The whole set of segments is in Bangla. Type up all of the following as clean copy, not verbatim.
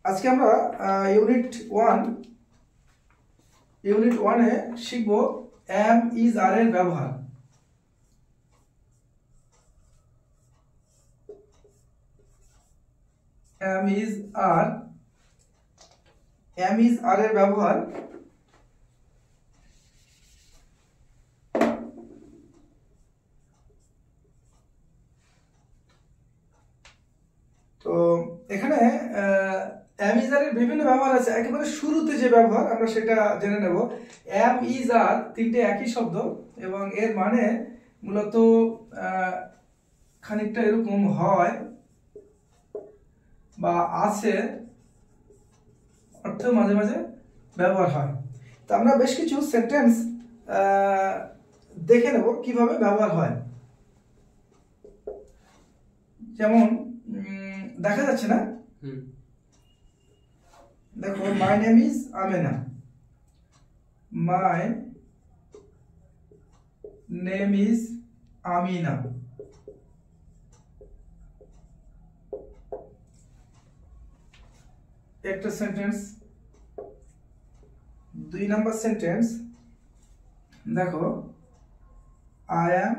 আজকে আমরা ইউনিট 1 এ শিখব এম ইজ আর এর ব্যবহার। এম ইজ আর এর ব্যবহার তো এখানে এম ইজ আর এর বিভিন্ন ব্যবহার আছে। একেবারে শুরুতে যে ব্যবহার আমরা সেটা জেনে নেব। এম ইজ আর তিনটে একই শব্দ এবং এর মানে মূলত খানিকটা এরকম হয় বা আছে অর্থ মাঝে মাঝে ব্যবহার হয়। তো আমরা বেশ কিছু সেন্টেন্স দেখে নেব কিভাবে ব্যবহার হয়। যেমন দেখা যাচ্ছে না, দেখো মাই name is Amena, my name is Amina. একটা সেন্টেন্স। 2 নাম্বার সেন্টেন্স দেখো, I am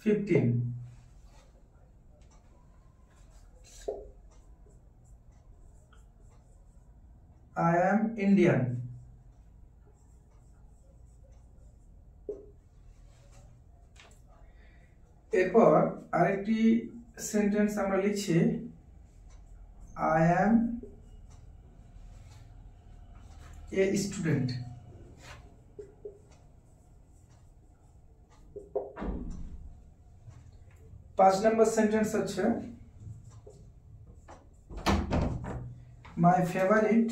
15, I am Indian. এরপর আরেকটি সেন্টেন্স আমরা লিখছি, I am a student. পাঁচ নম্বর সেন্টেন্স হচ্ছে, my favorite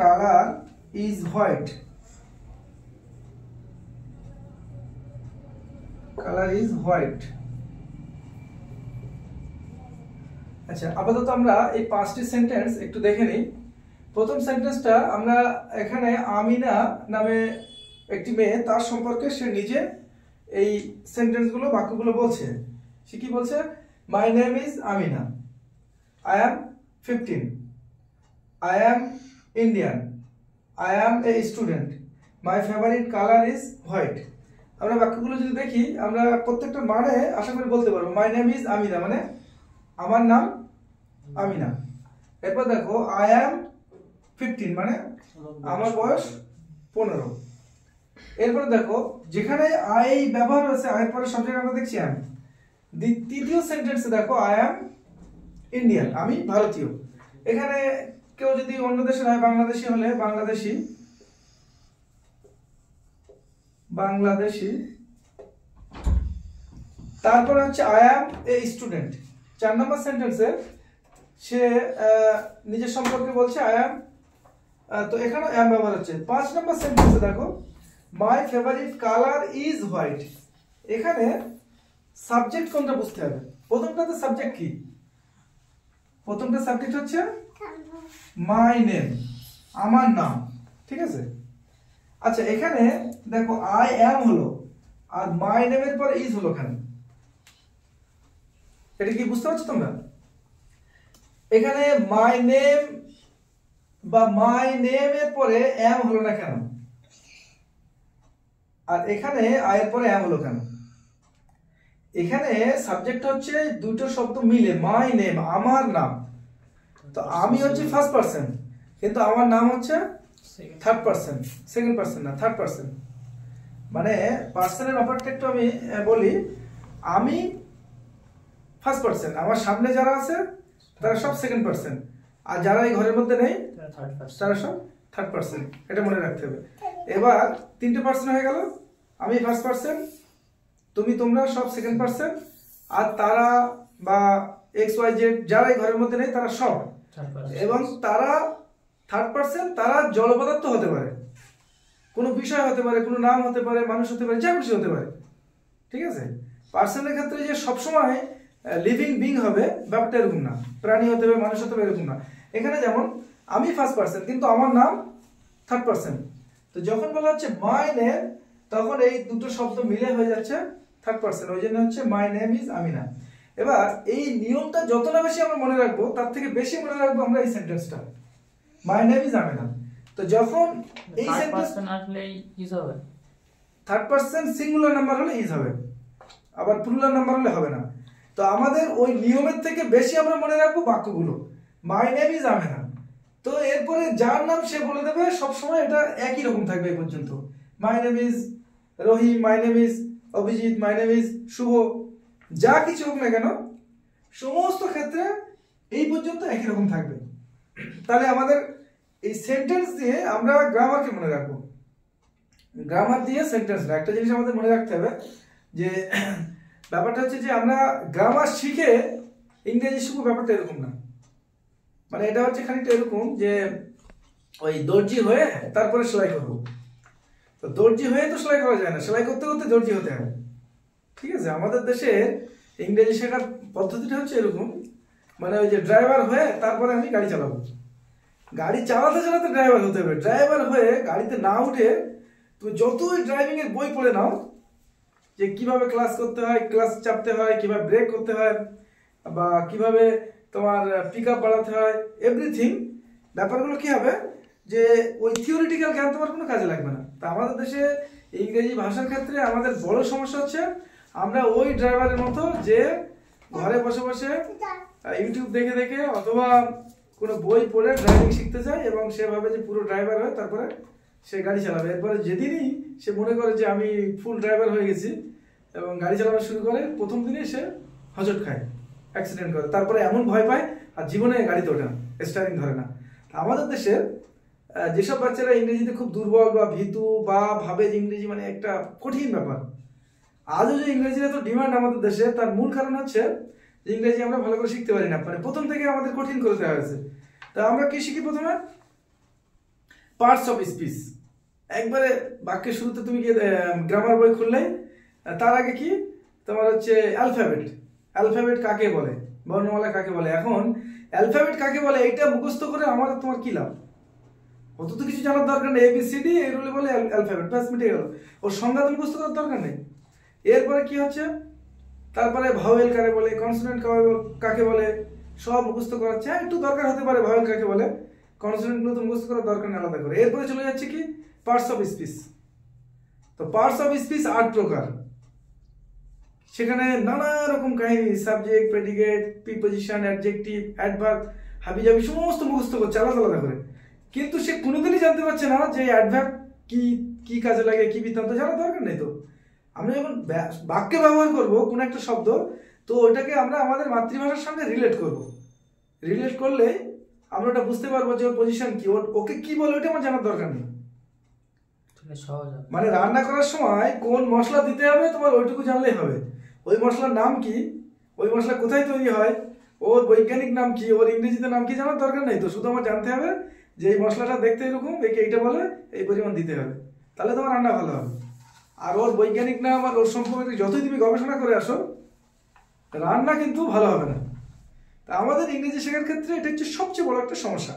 color is white. Color is white. আচ্ছা, আপাতত আমরা এই পাঁচটি সেন্টেন্স একটু দেখে নিই। প্রথম সেন্টেন্সটা আমরা এখানে আমিনা নামে একটি মেয়ে, তার সম্পর্কে সে নিজে এই সেন্টেন্সগুলো বাক্যগুলো বলছে। সে কি বলছে? মাই name is Amina, I am 15, I am Indian, I am a student, my favorite color is white. আমরা বাক্যগুলো যদি দেখি আমরা প্রত্যেকটা মানে আশা করি বলতে পারবো। মাই নেম ইজ আমিনা মানে আমার নাম আমিনা। এরপর দেখো I am 15 মানে আমার বয়স 15। এরপর দেখো যেখানে আই ব্যবহার হয়েছে, আয়ের পরে সব জায়গায় আমরা দেখছি আমি। তৃতীয় সেন্টেন্সে দেখো I am Indian, আমি ভারতীয়। এখানে কেউ যদি অন্য দেশের হয়, বাংলাদেশি হলে বাংলাদেশি। তারপরে হচ্ছে আই অ্যাম এ স্টুডেন্ট। 4 নম্বর সেন্টেন্সে সে নিজের সম্পর্কে বলছে আই অ্যাম, তো এখানে অ্যাম ব্যবহার হচ্ছে। 5 নম্বর সেন্টেন্সে দেখো মাই ফেভারিট কালার ইজ হোয়াইট। এখানে সাবজেক্ট কোনটা বুঝতে হবে। প্রথমটাতে সাবজেক্ট কি? প্রথমটা সাবজেক্ট হচ্ছে মাই নেম, আমার নাম, ঠিক আছে। আচ্ছা, এখানে দেখো আই অ্যাম হলো আর মাই নেমের পরে ইজ হলো। এখানে এটা কি বুঝতে পারছো তোমরা? এখানে মাই নেম বা মাই নেমের পরে অ্যাম হলো না কেন? আর এখানে আয়ের পরে অ্যাম হলো কেন? এখানে সাবজেক্ট হচ্ছে দুটো শব্দ মিলে, মাই নেম আমার নাম। তো আমি হচ্ছে ফার্স্ট পারসন, কিন্তু আমার নাম হচ্ছে থার্ড পারসন, সেকেন্ড পারসন না, থার্ড পারসন। মানে পার্সনের ব্যাপারটা একটু আমি বলি। আমি ফার্স্ট পারসন, আমার সামনে যারা আছে তারা সব সেকেন্ড পারসন, আর যারা এই ঘরের মধ্যে নেই তারা সব থার্ড পারসন। এটা মনে রাখতে হবে। এবার 3টে পারসন হয়ে গেল। আমি ফার্স্ট পারসন, তোমরা সব সেকেন্ড পারসন, আর তারা বা এক্স ওয়াই জেড যারা এই ঘরের মধ্যে নেই তারা সব, এবং তারা থার্ড পারসন। তারা জড় পদার্থ হতে পারে, কোনো বিষয় হতে পারে, কোনো নাম হতে পারে, মানুষ হতে পারে, যা কিছু হতে পারে, ঠিক আছে। পার্সনের ক্ষেত্রে যে সবসময় লিভিং বিং হবে ব্যাপারটা এরকম না, প্রাণী হতে হবে, মানুষ হতে হবে এরকম না। এখানে যেমন আমি ফার্স্ট পারসন কিন্তু আমার নাম থার্ড পারসন, তো যখন বলা হচ্ছে মাই নেম, তখন এই দুটো শব্দ মিলে হয়ে যাচ্ছে থার্ড পারসন, ওই জন্য হচ্ছে মাই নেম ইজ আমিনা। এবার এই নিয়মটা যত না বেশি আমরা মনে রাখবো, তার থেকে বেশি মনে রাখবো আমরা এই সেন্টেন্সটা, মাই নেম ইজ আমিনা। তো যখন এই সেন্টেন্স আসলে ইজ হবে, থার্ড পারসন সিঙ্গুলার নাম্বার হলে ইজ হবে, আবার প্লুরাল নাম্বার হলে হবে না। তো আমাদের ওই নিয়মের থেকে বেশি আমরা মনে রাখবো বাক্যগুলো, মাই নেম ইজ আমিনা। তো এরপরে যার নাম সে বলে দেবে, সবসময় এটা একই রকম থাকবে এই পর্যন্ত। My name is Rahim, my name is Abhijit, my name is Shubho, যা কিছু হোক না কেন সমস্ত ক্ষেত্রে এই পর্যন্ত একই রকম থাকবে। তাহলে আমাদের এই সেন্টেন্স দিয়ে আমরা গ্রামারকে মনে রাখবো, গ্রামার দিয়ে সেন্টেন্স না। একটা জিনিস আমাদের মনে রাখতে হবে যে ব্যাপারটা হচ্ছে যে আমরা গ্রামার শিখে ইংরেজি শিখবো, ব্যাপারটা এরকম না। মানে এটা হচ্ছে খানিকটা এরকম যে ওই দর্জি হয়ে তারপরে সেলাই করবো। তো দর্জি হয়ে তো সেলাই করা যায় না, সেলাই করতে করতে দর্জি হতে হবে। ঠিক আছে, আমাদের দেশে ইংরেজি শেখার পদ্ধতিটা হচ্ছে এরকম, মানে ওই যে ড্রাইভার হয়ে তারপরে আমি গাড়ি চালাবো, গাড়ি চালাতে চালাতে ড্রাইভার হতে হবে। ড্রাইভার হয়ে গাড়িতে না উঠে তুমি যতই ড্রাইভিং এর বই পড়ে নাও, যে কিভাবে ক্লাস করতে হয়, ক্লাস চাপতে হয়, কিভাবে ব্রেক করতে হয়, বা কিভাবে তোমার পিক আপ বাড়াতে হয়, এভরিথিং ব্যাপারগুলো কি হবে যে ওই থিওরিটিক্যাল জ্ঞান তোমার কোনো কাজে লাগবে না। তা আমাদের দেশে ইংরেজি ভাষার ক্ষেত্রে আমাদের বড় সমস্যা হচ্ছে আমরা ওই ড্রাইভারের মতো যে ঘরে বসে বসে ইউটিউব দেখে দেখে অথবা কোনো বই পড়ে ড্রাইভিং শিখতে চায়, এবং সেভাবে যে পুরো ড্রাইভার হয় তারপরে সে গাড়ি চালাবে। এরপরে যেদিনই সে মনে করে যে আমি ফুল ড্রাইভার হয়ে গেছি এবং গাড়ি চালানো শুরু করে, প্রথম দিনে সে হজট খায়, অ্যাক্সিডেন্ট করে, তারপরে এমন ভয় পায় আর জীবনে গাড়িতে ওঠে না, স্টারিং ধরে না। আমাদের দেশে যেসব বাচ্চারা ইংরেজিতে খুব দুর্বল বা ভীতু বা ভাবে যে ইংরেজি মানে একটা কঠিন ব্যাপার, আজও যে ইংরেজির এত ডিমান্ড আমাদের দেশে, তার মূল কারণ হচ্ছে যে ইংরেজি আমরা ভালো করে শিখতে পারি না। মানে প্রথম থেকে আমাদের কঠিন করে দেওয়া হয়েছে। তা আমরা কি শিখি প্রথমে? Parts of speech. একবারে বাক্যের শুরুতে তুমি গিয়ে গ্রামার বই খুললে তার আগে কি তোমার হচ্ছে অ্যালফাবেট। অ্যালফাবেট কাকে বলে, বর্ণমালা কাকে বলে। এখন অ্যালফাবেট কাকে বলে এইটা মুখস্থ করে আমার তোমার কি লাভ? অত তো কিছু জানার দরকার নেই, ABCD এগুলো বলে অ্যালফাবেট, ব্যাস মিটে গেল। ওর সংজ্ঞা তো মুখস্থ করার দরকার নেই। এরপরে কি হচ্ছে, তারপরে ভাওয়েল কাকে বলে, কনসোনেন্ট কাকে বলে, সব মুখস্থ করাচ্ছে। হ্যাঁ, একটু দরকার হতে পারে ভাওয়েল কাকে বলে, কনসোনেন্টগুলো তো মুখস্থ করার দরকার নেই আলাদা করে। এরপরে চলে যাচ্ছে কি পার্টস অফ স্পিচ। তো পার্টস অফ স্পিচ 8 প্রকার। সেখানে নানা রকম কাহিনী, subject, predicate, preposition, adjective, adverb, হাবিজাবি সমস্ত মুখস্থ করছে আলাদা আলাদা করে। কিন্তু সে কোনোদিনই জানতে পারছে না যে অ্যাডভার্ব কি কি কাজে লাগে, কি বৃত্তান্ত, জানার দরকার নেই। তো আমরা যখন বাক্যে ব্যবহার করব কোনো একটা শব্দ, তো ওইটাকে আমরা আমাদের মাতৃভাষার সঙ্গে রিলেট করব। রিলেট করলে আমরা ওটা বুঝতে পারবো যে ওর পজিশন কি, ওকে কি বলে ওইটা আমার জানার দরকার নেই। মানে রান্না করার সময় কোন মশলা দিতে হবে তোমার ওইটুকু জানলেই হবে। ওই মশলার নাম কি, ওই মশলা কোথায় তৈরি হয়, ওর বৈজ্ঞানিক নাম কি, ওর ইংরেজিতে নাম কি, জানার দরকার নেই। তো শুধু আমার জানতে হবে যে এই মশলাটা দেখতে এরকম, একে এইটা বলে, এই পরিমাণ দিতে হবে, তাহলে তোমার রান্না ভালো হবে। আর ওর বৈজ্ঞানিক নাম আর ওর সম্পর্কে যতই তুমি গবেষণা করে আসো, রান্না কিন্তু ভালো হবে না। তা আমাদের ইংরেজি শেখার ক্ষেত্রে এটা হচ্ছে সবচেয়ে বড় একটা সমস্যা।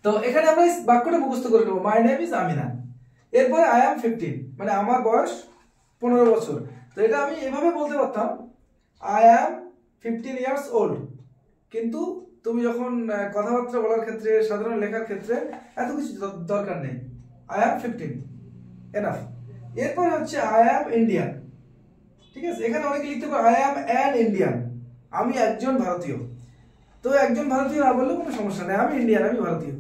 তো এখানে আমরা এই বাক্যটা মুখস্থ করে নেবো, মাই নেম ইজ আমিনা। এরপরে আই অ্যাম 15, মানে আমার বয়স 15 বছর। তো এটা আমি এভাবে বলতে পারতাম, আই অ্যাম 15 ইয়ার্স ওল্ড। কিন্তু তুমি যখন কথাবার্তা বলার ক্ষেত্রে, সাধারণ লেখার ক্ষেত্রে এত কিছু দরকার নেই, আই অ্যাম 15 এনাফ। এরপরে হচ্ছে আই অ্যাম ইন্ডিয়ান। ঠিক আছে, এখানে অনেকে লিখতে পারে আই অ্যাম অ্যান ইন্ডিয়ান, আমি একজন ভারতীয়। তো একজন ভারতীয় না বললেও কোনো সমস্যা নেই, আমি ইন্ডিয়ান, আমি ভারতীয়।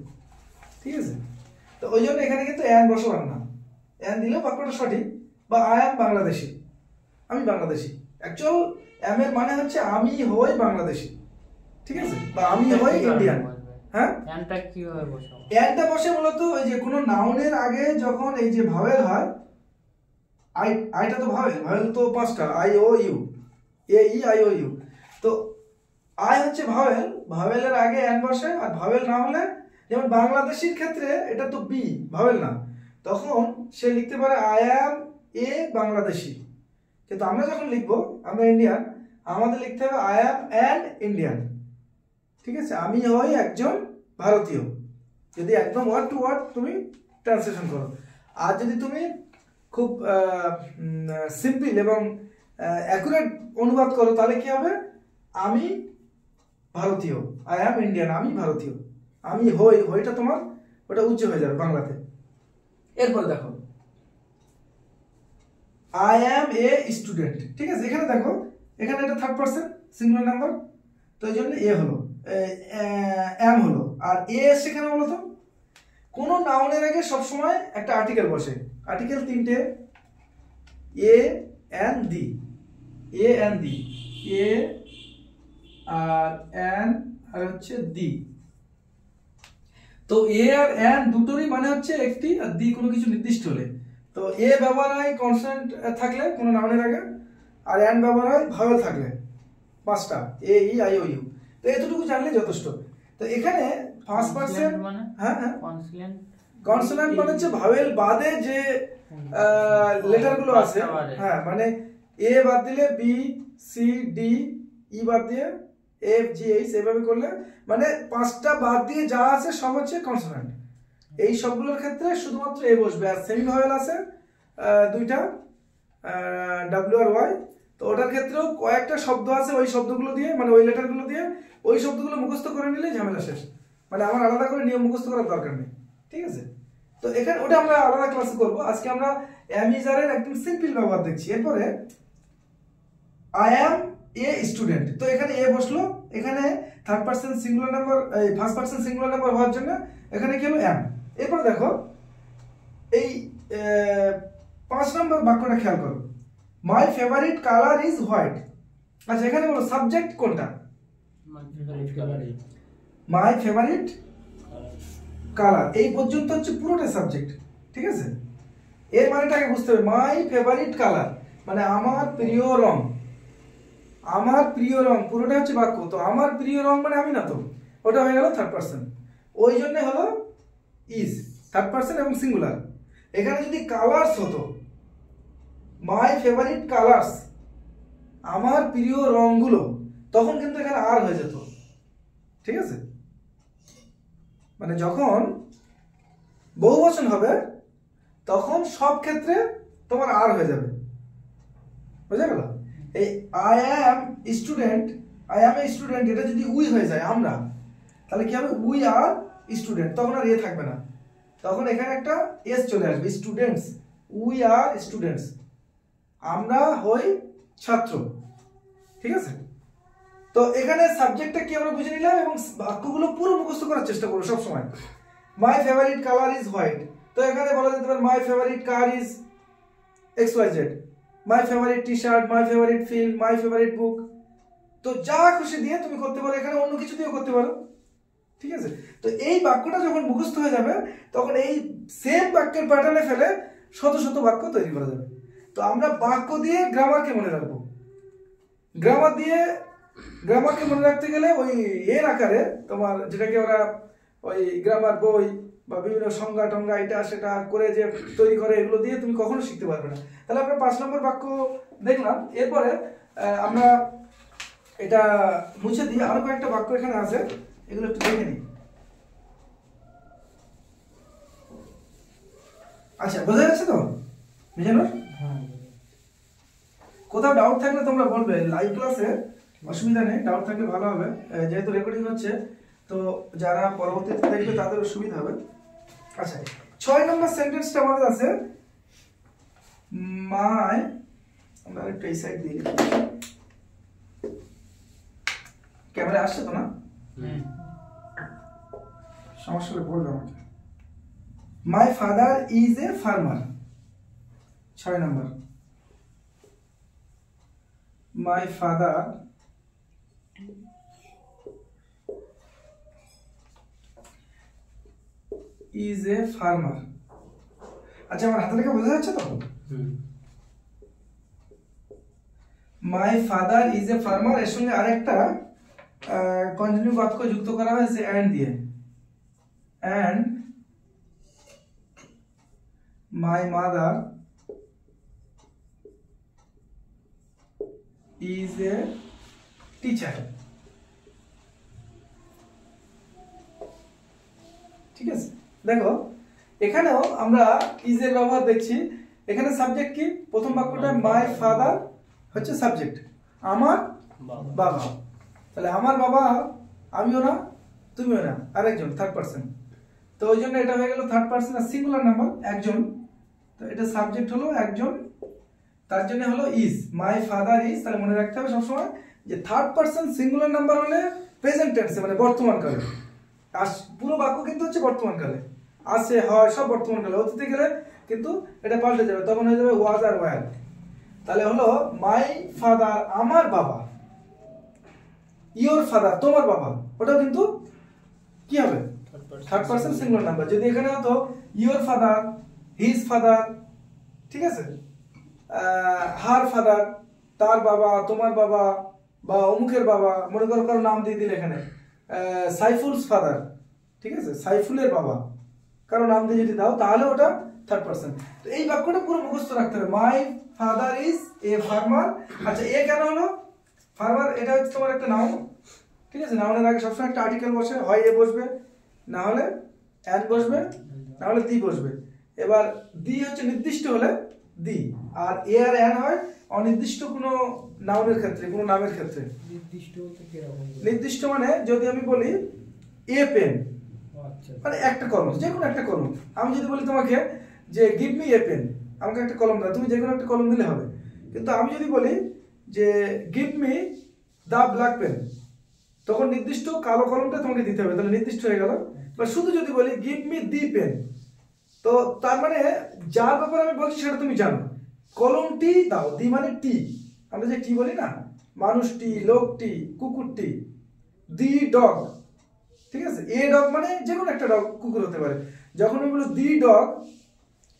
ঠিক আছে, তো ওই জন্য এখানে কিন্তু অ্যান বসাবার না, অ্যান দিলেও বাক্যটা সঠিক। বা আই অ্যাম বাংলাদেশি, আমি বাংলাদেশি। অ্যাকচুয়াল অ্যাম এর মানে হচ্ছে আমি হই বাংলাদেশি। ঠিক আছে, বা আমি হই ইন্ডিয়ান। হ্যাঁ, অ্যানটা কিভাবে বসাবো? অ্যানটা বসে মূলত ওই যে কোনো নাউনের আগে যখন এই যে ভাওয়েল হয়, আইটা তো ভাওয়েল তো 5টা, I O U, A E I O U. তো আই হচ্ছে ভাওয়েল, ভাওয়েলের আগে অ্যান বসে। আর ভাওয়েল না হলে, যেমন বাংলাদেশির ক্ষেত্রে এটা তো বি, ভাওয়েল না, তখন সে লিখতে পারে আই অ্যাম এ বাংলাদেশি। কিন্তু আমরা যখন লিখবো, আমরা ইন্ডিয়ান, আমাদের লিখতে হবে আই অ্যাম অ্যান ইন্ডিয়ান। ঠিক আছে, আমি হই একজন ভারতীয়। যদি একদম ওয়ার্ড টু ওয়ার্ড তুমি ট্রান্সলেশন করো। আর যদি তুমি খুব সিম্পল এবং অ্যাকুরেট অনুবাদ করো তাহলে কি হবে, আমি ভারতীয়, আই অ্যাম ইন্ডিয়ান, আমি ভারতীয়, আমি হই, হইটা তোমার ওটা উচ্চ হয়ে যাবে বাংলাতে। এরপরে দেখো আই অ্যাম এ স্টুডেন্ট, ঠিক আছে, এখানে দেখো এখানে এটা থার্ড পারসন সিঙ্গুলার নাম্বার, তো এই জন্য এ হলো, অ্যাম হলো, আর এ সেখানে বলো তো কোন নাউনের আগে সবসময় একটা আর্টিকেল বসে, আর্টিকেল তিনটে, a an the, a an the, a আর এন আর হচ্ছে দি। তো এ আর এন দুটোরই মানে হচ্ছে একটি, আর দি কোনো কিছু নির্দিষ্ট হলে। তো এ ব্যবহার হয় কনসোনেন্ট থাকলে কোনো নাউনের আগে, আর এন ব্যবহার হয় ভাওয়েল থাকলে, পাঁচটা, এ ই আই ও ইউ। তো এতটুকু জানলে যথেষ্ট। তো এখানে ফার্স্ট পারসন, হ্যাঁ হ্যাঁ, কনসোনেন্ট মানে হচ্ছে ভাওয়েল বাদে যে লেটারগুলো আছে, হ্যাঁ মানে এ বাদ দিলে বি সি ডি, ই বাদ দিয়ে এফ জি এইচ, এভাবে করলে মানে পাঁচটা বাদ দিয়ে যা আছে সব হচ্ছে কনসোনেন্ট। এই সবগুলোর ক্ষেত্রে শুধুমাত্র এ বসবে, আর সেমি ভাওয়েল আছে দুইটা, ডাব্লিউ আর ওয়াই। তো ওটার ক্ষেত্রেও কয়েকটা শব্দ আছে, ওই শব্দগুলো দিয়ে মানে ওই লেটারগুলো দিয়ে ওই শব্দগুলো মুখস্থ করে নিলে ঝামেলা শেষ, মানে আমার আলাদা করে নিয়ম মুখস্থ করার দরকার নেই, ঠিক আছে। তো এখানে ওটা আমরা আলাদা ক্লাসে করবো, আজকে আমরা অ্যামিজারের একদম সিম্পল ব্যবহার দেখছি। এরপরে আই অ্যাম এ স্টুডেন্ট, তো এখানে এ বসলো, এখানে third person singular number, first person singular number হওয়ার জন্য এখানে কি হলো, অ্যাম। এরপরে দেখো এই 5 নম্বর বাক্যটা খেয়াল করো, মাই ফেভারিট কালার ইজ হোয়াইট। আচ্ছা এখানে বলো সাবজেক্ট কোনটা, মাই ফেভারিট কালার, এই পর্যন্ত হচ্ছে পুরোটা সাবজেক্ট, ঠিক আছে। এর মানেটাকে বুঝতে হবে, মাই ফেভারিট কালার মানে আমার প্রিয় রং, আমার প্রিয় রং পুরোটা হচ্ছে বাক্য। তো আমার প্রিয় রং মানে আমি না, তো ওটা হয়ে গেল থার্ড পারসন, ওই জন্য হলো ইজ থার্ড পারসন এবং সিঙ্গুলার। এখানে যদি কালার্স হতো, মাই ফেভারিট কালার্স, আমার প্রিয় রংগুলো, তখন কিন্তু এখানে আর হয়ে যেত, ঠিক আছে। মানে যখন বহুবচন হবে তখন সব ক্ষেত্রে তোমার আর হয়ে যাবে, বুঝা গেল। এই I am student, I am a student, এটা যদি উই হয়ে যায় আমরা, তাহলে কি হবে, উই আর স্টুডেন্ট, তখন আর এ থাকবে না, তখন এখানে একটা এস চলে আসবে, স্টুডেন্টস, উই আর স্টুডেন্টস, আমরা হই ছাত্র, ঠিক আছে। তো এখানে সাবজেক্টটা কি আমরা বুঝে নিলাম, এবং বাক্যগুলো পুরো মুখস্থ করার চেষ্টা করবো সব সময়। My favourite colour is white, তো এখানে বলা যেতে পারে my favourite car is X Y Z, my favourite T shirt, my favourite film, my favourite book. তো যা খুশি দিয়ে তুমি করতে পারো, এখানে অন্য কিছু দিয়েও করতে পারো, ঠিক আছে। তো এই বাক্যটা যখন মুখস্থ হয়ে যাবে তখন এই সেম বাক্যের প্যাটার্নে ফেলে শত শত বাক্য তৈরি করা যাবে। তো আমরা বাক্য দিয়ে গ্রামারকে মনে রাখবো, গ্রামারকে মনে রাখতে গেলে ওই এর আকারে তোমার, যেটাকে ওরা ওই গ্রামার বই বা বিভিন্ন সংজ্ঞা টঙ্গা এটা সেটা করে যে তৈরি করে, এগুলো দিয়ে তুমি কখনো শিখতে পারবে না। তাহলে আমরা 5 নম্বর বাক্য দেখলাম। এরপরে আমরা এটা মুছে দিয়ে আরো কয়েকটা বাক্য এখানে আছে, এগুলো একটু দেখে নিই। আচ্ছা বোঝা যাচ্ছে তো মিজানুর? কোথাও ডাউট থাকলে তোমরা বলবে, লাইভ ক্লাসে অসুবিধা নেই, ডাউট থাকলে ভালো হবে, যেহেতু রেকর্ডিং হচ্ছে তো যারা পরবর্তীতে দেখবে তাদের সুবিধা হবে। আচ্ছা 6 নম্বর সেন্টেন্সটা আমাদের আছে, মাই, আমরা একটু এই সাইড দিয়ে ক্যামেরা আসছে তো না, সমস্যা হলে বলবে আমাকে। My father is a farmer, 6 number, my father is a farmer. আচ্ছা আমার হাতে লেখা বোঝা যাচ্ছে তো? My father is a farmer, এর সঙ্গে আরেকটা কন্টিনিউ বাক্য যুক্ত করা হয়েছে এন্ড দিয়ে, and my mother is a teacher, ঠিক আছে। দেখো এখানেও আমরা ইজ এর ব্যবহার দেখছি। এখানে সাবজেক্ট কি? প্রথম বাক্যটা মাই ফাদার হচ্ছে সাবজেক্ট, আমার বাবা। তাহলে আমার বাবা আমিও না তুমিও না, আরেকজন থার্ড পারসন। তো ওই জন্য এটা হয়ে গেল থার্ড পারসন আর সিঙ্গুলার নাম্বার একজন। তো এটা সাবজেক্ট হলো একজন, তার জন্য হলো ইজ, মাই ফাদার ইজ। তাহলে মনে রাখতে হবে সবসময় যে থার্ড পারসন সিঙ্গুলার নাম্বার হলে প্রেজেন্ট টেন্সে মানে বর্তমান কালে, আর পুরো বাক্য কিন্তু হচ্ছে বর্তমান কালে, আছে হয় সব বর্তমান কালে। অতীতে গেলে কিন্তু এটা পাল্টে যাবে, তখন হয়ে যাবে ওয়াজ আর ওয়ার। তাহলে হলো মাই ফাদার আমার বাবা, ইওর ফাদার তোমার বাবা, ওটাও কিন্তু কি হবে? Third person singular number. যদি এখানে হতো ইওর ফাদার, হিজ ফাদার, ঠিক আছে, হার ফাদার তার বাবা, তোমার বাবা বা অমুকের বাবা, মনে করো কারো নাম দিয়ে দিলে এখানে সাইফুলস ফাদার, ঠিক আছে, সাইফুলের বাবা কারো নাম দিয়ে যদি দাও তাহলে ওটা থার্ড পারসন। তো এই বাক্যটা পুরো মুখস্থ রাখতে হবে, my father is a farmer. আচ্ছা এ কেন হলো ফার্মার? এটা হচ্ছে তোমার একটা নাউন, ঠিক আছে, নাউনের আগে সবসময় একটা আর্টিকেল বসে, হয় এ বসবে, না হলে অ্যান বসবে, না হলে দি বসবে। এবার দি হচ্ছে নির্দিষ্ট হলে দি, আর এ আর অ্যান হয় অনির্দিষ্ট কোনো নাউনের ক্ষেত্রে, কোনো নামের ক্ষেত্রে। নির্দিষ্ট মানে যদি আমি বলি এ পেন, মানে একটা কলম, যে কোনো একটা কলম। আমি যদি বলি তোমাকে যে গিভ মি এ পেন, আমাকে একটা কলম দাও, তুমি যে কোনো একটা কলম দিলে হবে। কিন্তু আমি যদি বলি যে give me the black pen, তখন নির্দিষ্ট কালো কলমটা তোমাকে দিতে হবে, তাহলে নির্দিষ্ট হয়ে গেল। বা শুধু যদি বলি গিভ মি দি পেন, তো তার মানে যার ব্যাপারে আমি বলছি সেটা তুমি জানো। কলমটি দাও, দি মানে টি, আমরা যে টি বলি না, মানুষটি, লোকটি, কুকুরটি, দি ডগ, ঠিক আছে, এ ডগ মানে যে কোনো একটা ডগ, কুকুর হতে পারে। যখন আমি বলি দি ডগ,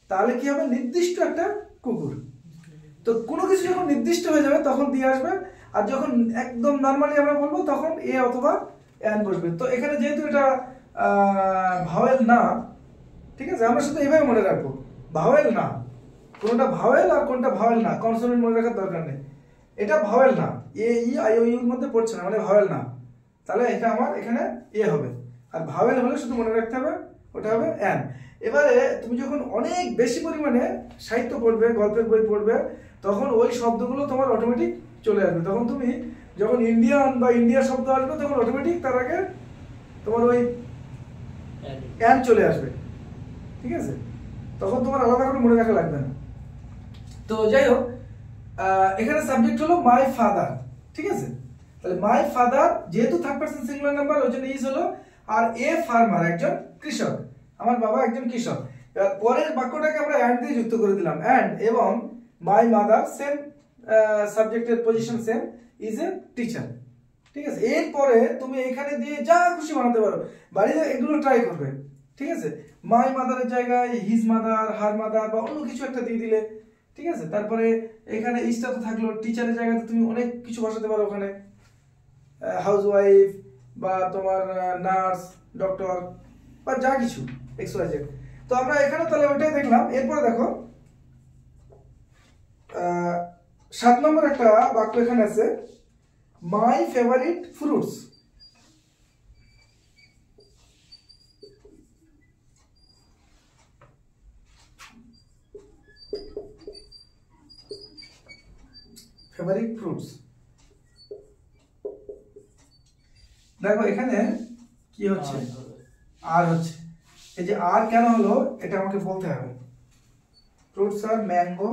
তাহলে কি হবে? নির্দিষ্ট একটা কুকুর। তো কোনো কিছু যখন নির্দিষ্ট হয়ে যাবে তখন দিয়ে আসবে, আর যখন একদম নর্মালি আমরা বলবো তখন এ অথবা অ্যান বসবে। তো এখানে যেহেতু এটা ভাওয়েল না, ঠিক আছে, আমরা শুধু এইভাবে মনে রাখবো ভাওয়েল না, কোনটা ভাওয়েল আর কোনটা ভাওয়েল না, কনসোনেন্ট মনে রাখার দরকার নেই। এটা ভাওয়েল না, এ ই আই ও ইউর মধ্যে পড়ছে না, মানে ভাওয়েল না, তাহলে এটা আমার এখানে এ হবে। আর ভাওয়েল হলে শুধু মনে রাখতে হবে ওটা হবে অ্যান। এবারে তুমি যখন অনেক বেশি পরিমাণে সাহিত্য পড়বে, গল্পের বই পড়বে, তখন ওই শব্দগুলো তোমার অটোমেটিক চলে আসবে। তখন তুমি যখন ইন্ডিয়ান বা ইন্ডিয়া শব্দ আসবে তখন অটোমেটিক তার আগে তোমার ওই অ্যান চলে আসবে, ঠিক আছে, তখন তোমার আলাদা করে মনে রাখা লাগবে না। তো যাই হোক, এখানে সাবজেক্ট হলো মাই ফাদার, ঠিক আছে। তাহলে মাই ফাদার যেহেতু থার্ড পারসন সিঙ্গুলার নাম্বার, ওই জন্য ইজ হলো। আর এ ফার্মার একজন কৃষক, আমার বাবা একজন কৃষক। এবার পরের বাক্যটাকে আমরা অ্যান্ড দিয়ে যুক্ত করে দিলাম, অ্যান্ড এবং মাই মাদার সেম সাবজেক্টের position same, is a teacher, ঠিক আছে। এরপরে তুমি এখানে দিয়ে যা খুশি বানাতে পারো, বাড়িতে এগুলো ট্রাই করবে, ঠিক আছে। মাই মাদারের জায়গায় হিজ মাদার, হার মাদার বা অন্য কিছু একটা দিয়ে দিলে, ঠিক আছে। তারপরে এখানে ইজটা তো থাকলো, টিচারের জায়গাতে তুমি অনেক কিছু বসাতে পারো, ওখানে হাউস ওয়াইফ বা তোমার নার্স, ডক্টর বা যা কিছু এক্স ওয়াই জেড। তো আমরা এখানে তাহলে ওইটাই দেখলাম। এরপরে দেখো 7 নম্বর একটা বাক্য এখানে আছে, my favourite fruits. Favourite fruits, দেখো এখানে কি হচ্ছে, আর হচ্ছে। এই যে আর কেন হলো এটা আমাকে বলতে হবে। ফ্রুটস আর ম্যাঙ্গো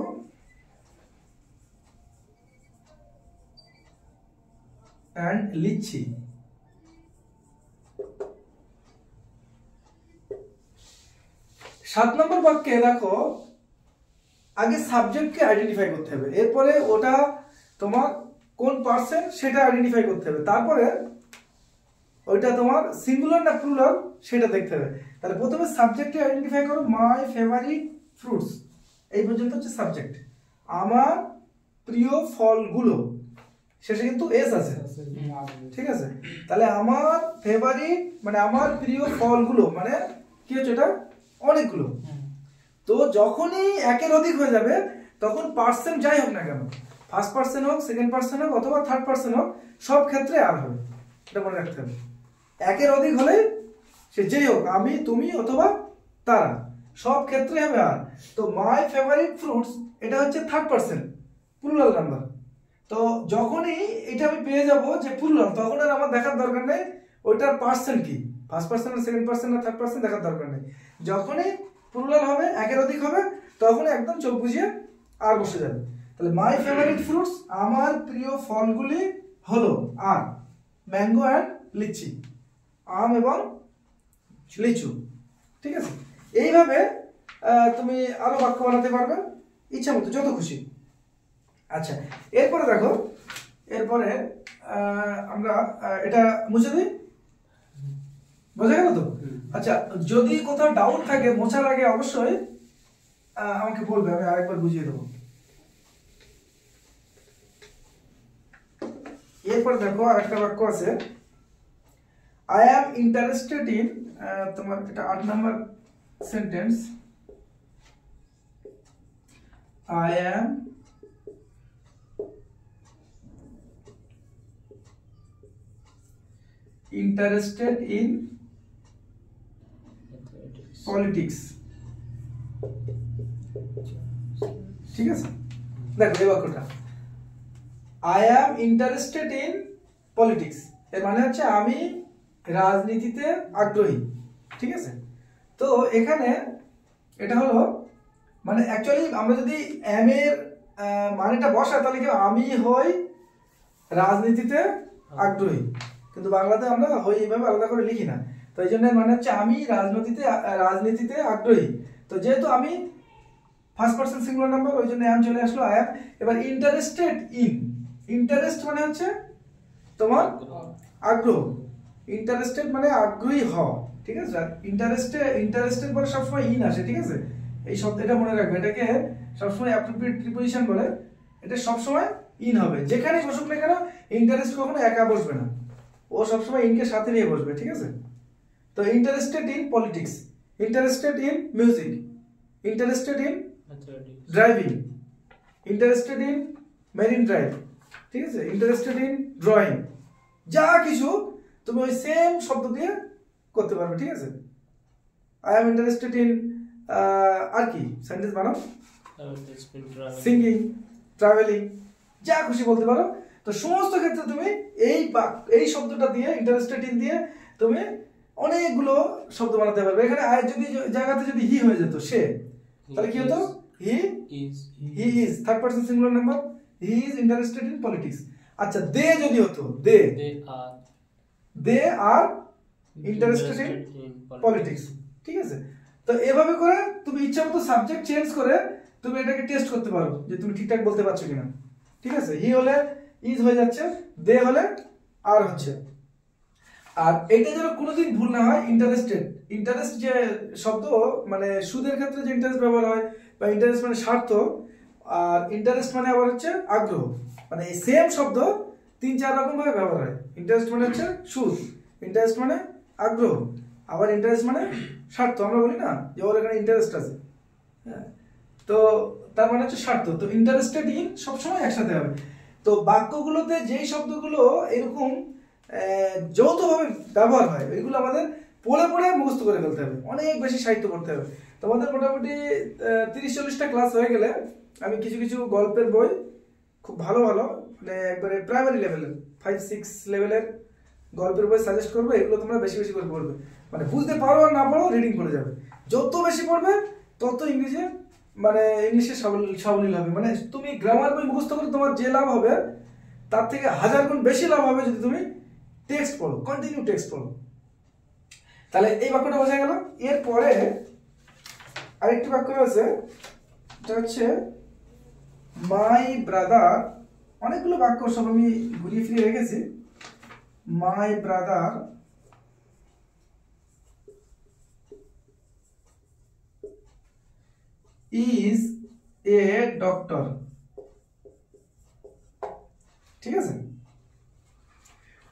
অ্যান্ড লিচি। 7 নম্বর বাক্যে দেখো আগে সাবজেক্টকে আইডেন্টিফাই করতে হবে, এরপরে ওটা তোমার কোন পার্সন সেটা আইডেন্টিফাই করতে হবে, তারপরে ওইটা তোমার সিঙ্গুলার না প্লুরাল সেটা দেখতে হবে। তাহলে প্রথমে সাবজেক্টকে আইডেন্টিফাই করো, মাই ফেভারিট ফ্রুটস, এই পর্যন্ত হচ্ছে সাবজেক্ট, আমার প্রিয় ফলগুলো, শেষে কিন্তু এস আছে, ঠিক আছে। তাহলে আমার ফেভারিট মানে আমার প্রিয় ফলগুলো, মানে কি হচ্ছে এটা অনেকগুলো। তো যখনই একের অধিক হয়ে যাবে তখন পার্সন যাই হোক না কেন, ফার্স্ট পার্সন হোক, সেকেন্ড পার্সন হোক অথবা থার্ড পার্সন হোক, সব ক্ষেত্রে আর হবে, এটা মনে রাখতে হবে। একের অধিক হলে সে যেই হোক, আমি, তুমি অথবা তারা, সব ক্ষেত্রে হবে আর। তো মাই ফেভারিট ফ্রুটস এটা হচ্ছে থার্ড পারসন প্লুরাল নাম্বার। তো যখনই এটা আমি পেয়ে যাব যে প্লুরাল, তখন আর আমার দেখার দরকার নেই ওইটার পার্সন কি, ফার্স্ট পারসন না সেকেন্ড পারসন না থার্ড পারসন দেখার দরকার নেই। যখনই প্লুরাল হবে, একের অধিক হবে, তখনই একদম চোখ বুঝিয়ে আর বসে যাবে। তাহলে মাই ফেভারিট ফ্রুটস আমার প্রিয় ফলগুলি হলো আর ম্যাঙ্গো অ্যান্ড লিচি, আম এবং লিচু। ঠিক আছে, এইভাবে তুমি আরো বাক্য বানাতে পারবে ইচ্ছা মতো, যত খুশি। আচ্ছা, এরপরে দেখো, এরপরে আমরা এটা মুছে দিই, বোঝা গেল তো? আচ্ছা, যদি কোথাও ডাউট থাকে মোছার আগে অবশ্যই আমাকে বলবে, আমি আরেকবার বুঝিয়ে দেবো। এরপর দেখো আরেকটা বাক্য আছে, আই অ্যাম ইন্টারেস্টেড ইন, তোমার এটা 8 নম্বর sentence, I am interested in politics. ঠিক আছে, দেখো এই বাক্যটা I am interested in politics, এর মানে হচ্ছে আমি রাজনীতিতে আগ্রহী। ঠিক আছে, তো এখানে এটা হলো মানে অ্যাকচুয়ালি আমরা যদি এম এর মানেটা বসাই তাহলে কি আমি হই রাজনীতিতে আগ্রহী, কিন্তু বাংলাতে আমরা হই এইভাবে আলাদা করে লিখি না। তো এই জন্য মানে হচ্ছে আমি রাজনীতিতে আগ্রহী। তো যেহেতু আমি ফার্স্ট পারসন সিঙ্গুলার নাম্বার, ওই জন্য অ্যাম চলে আসলো, আই অ্যাম। এবার ইন্টারেস্টেড ইন, ইন্টারেস্ট মানে হচ্ছে তোমার আগ্রহ, ইন্টারেস্টেড মানে আগ্রহী হওয়া। ঠিক আছে, ইন্টারেস্টেড বলে সবসময় ইন আসে। ঠিক আছে, এই শব্দ এটা মনে রাখবে, এটাকে সবসময় অ্যাপ্রোপ্রিয়েট প্রিপোজিশন বলে, এটা সবসময় ইন হবে। যেখানে বসুক না কেন ইন্টারেস্ট কখনো একা বসবে না, ও সবসময় ইনকে সাথে নিয়ে বসবে। ঠিক আছে, তো interested in politics, interested in music, interested in driving, interested in marine drive. ঠিক আছে, ইন্টারেস্টেড ইন ড্রয়িং, যা কিছু তুমি ওই সেম শব্দ দিয়ে করতে পারবে। ঠিক আছে, আই এম ইন্টারেস্টেড ইন আর কি সেন্টেন্স বানাও, সিঙ্গিং, ট্রাভেলিং, যা খুশি বলতে পারো। তো সমস্ত ক্ষেত্রে তুমি এই শব্দটা দিয়ে, ইন্টারেস্টেড ইন দিয়ে তুমি অনেকগুলো শব্দ বানাতে পারবে। এখানে আই যদি জায়গাতে যদি হি হয়ে যেত, সে, তাহলে কি হতো? He is third person singular number, he is interested in politics. আচ্ছা, দে যদি হতো, দে আর ইন্টারেস্টেড ইন পলিটিক্স। ঠিক আছে, তো এভাবে করে তুমি ইচ্ছা মতো সাবজেক্ট চেঞ্জ করে তুমি এটাকে টেস্ট করতে পারো যে তুমি ঠিকঠাক বলতে পারছো কিনা। ঠিক আছে, হি হলে ইজ হয়ে যাচ্ছে, দে হলে আর হচ্ছে। আর এটা যেন কোনোদিন ভুল না হয়, ইন্টারেস্ট যে শব্দ মানে সুদের ক্ষেত্রে যে ইন্টারেস্ট ব্যবহার হয়, বা ইন্টারেস্ট মানে স্বার্থ, আর ইন্টারেস্ট মানে আবার হচ্ছে আগ্রহ, মানে এই সেম শব্দ 3-4 রকম ভাবে ব্যবহার হয়। ইন্টারেস্ট মানে হচ্ছে সুদ, ইন্টারেস্ট মানে আগ্রহ, আবার ইন্টারেস্ট মানে স্বার্থ। আমরা বলি না যে ওর এখানে ইন্টারেস্ট আছে, হ্যাঁ, তো তার মানে হচ্ছে স্বার্থ। তো ইন্টারেস্টেড ইন সবসময় একসাথে হবে। তো বাক্যগুলোতে যেই শব্দগুলো এরকম যৌথভাবে ব্যবহার হয়, এগুলো আমাদের পড়ে পড়ে মুখস্থ করে ফেলতে হবে, অনেক বেশি সাহিত্য পড়তে হবে। তোমাদের মোটামুটি 30-40টা ক্লাস হয়ে গেলে আমি কিছু কিছু গল্পের বই খুব ভালো মানে একবারে প্রাইমারি লেভেলের 5-6 লেভেলের গল্পের বই সাজেস্ট করবো। এগুলো তোমরা বেশি বেশি করে পড়বে, মানে বুঝতে পারো আর না পারো রিডিং করে যাবে। যত বেশি পড়বে তত ইংলিশে সাবলীল হবে। মানে তুমি গ্রামার বই মুখস্থ করে তোমার যে লাভ হবে তার থেকে 1000 গুণ বেশি লাভ হবে যদি তুমি টেক্সট পড়ো, কন্টিনিউ টেক্সট পড়ো। তাহলে এই বাক্যটা বোঝা গেল। এরপরে আরেকটি বাক্য রয়েছে, এটা হচ্ছে মাই ব্রাদার। অনেকগুলো বাক্য সব আমি ঘুরিয়ে ফিরিয়ে রেখেছি। মাই ব্রাদার ইজ এ ডক্টর। ঠিক আছে,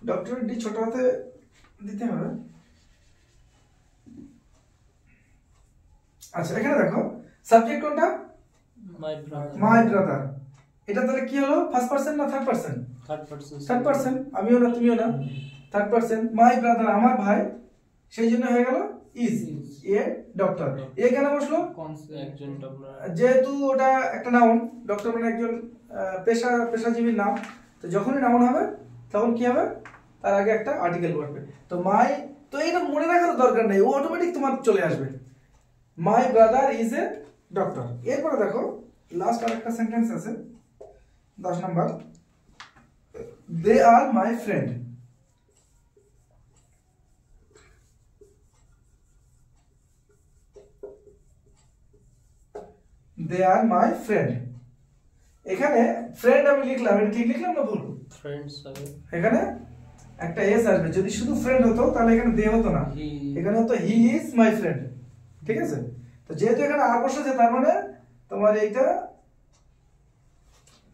ডক্টরের ডি ছোট হাতে দিতে হবে। আচ্ছা, এখানে দেখো সাবজেক্ট কোনটা? My brother. এটা তাহলে কি হলো? ফার্স্ট পারসন না থার্ড পারসন? Third person. আমিও না তুমিও না, থার্ড পারসন। মাই ব্রাদার আমার ভাই, সেই জন্য হয়ে গেল ইজ। A doctor. এ কেন বসলো? একজন ডক্টর, যেহেতু ওটা একটা নাউন, ডক্টর মানে একজন পেশাজীবীর নাম, তো যখনই নাউন হবে তখন কি হবে, তার আগে একটা আর্টিকেল বসবে। তো মাই, তো এটা মনে রাখার দরকার নেই, ও অটোমেটিক তোমার চলে আসবে। My brother is a doctor. এরপরে দেখো লাস্ট আরেকটা সেন্টেন্স আছে 10 number, they are my friend. They are my friend. এখানে ফ্রেন্ড আমি লিখলাম, এটা ঠিক লিখলাম না ভুল? ফ্রেন্ডস হবে, এখানে একটা এস আসবে। যদি শুধু ফ্রেন্ড হতো তাহলে এখানে দে হতো না, এখানে হতো হি ইজ মাই ফ্রেন্ড। ঠিক আছে, তো যেহেতু এখানে আর বসেছে তার মানে তোমার এইটা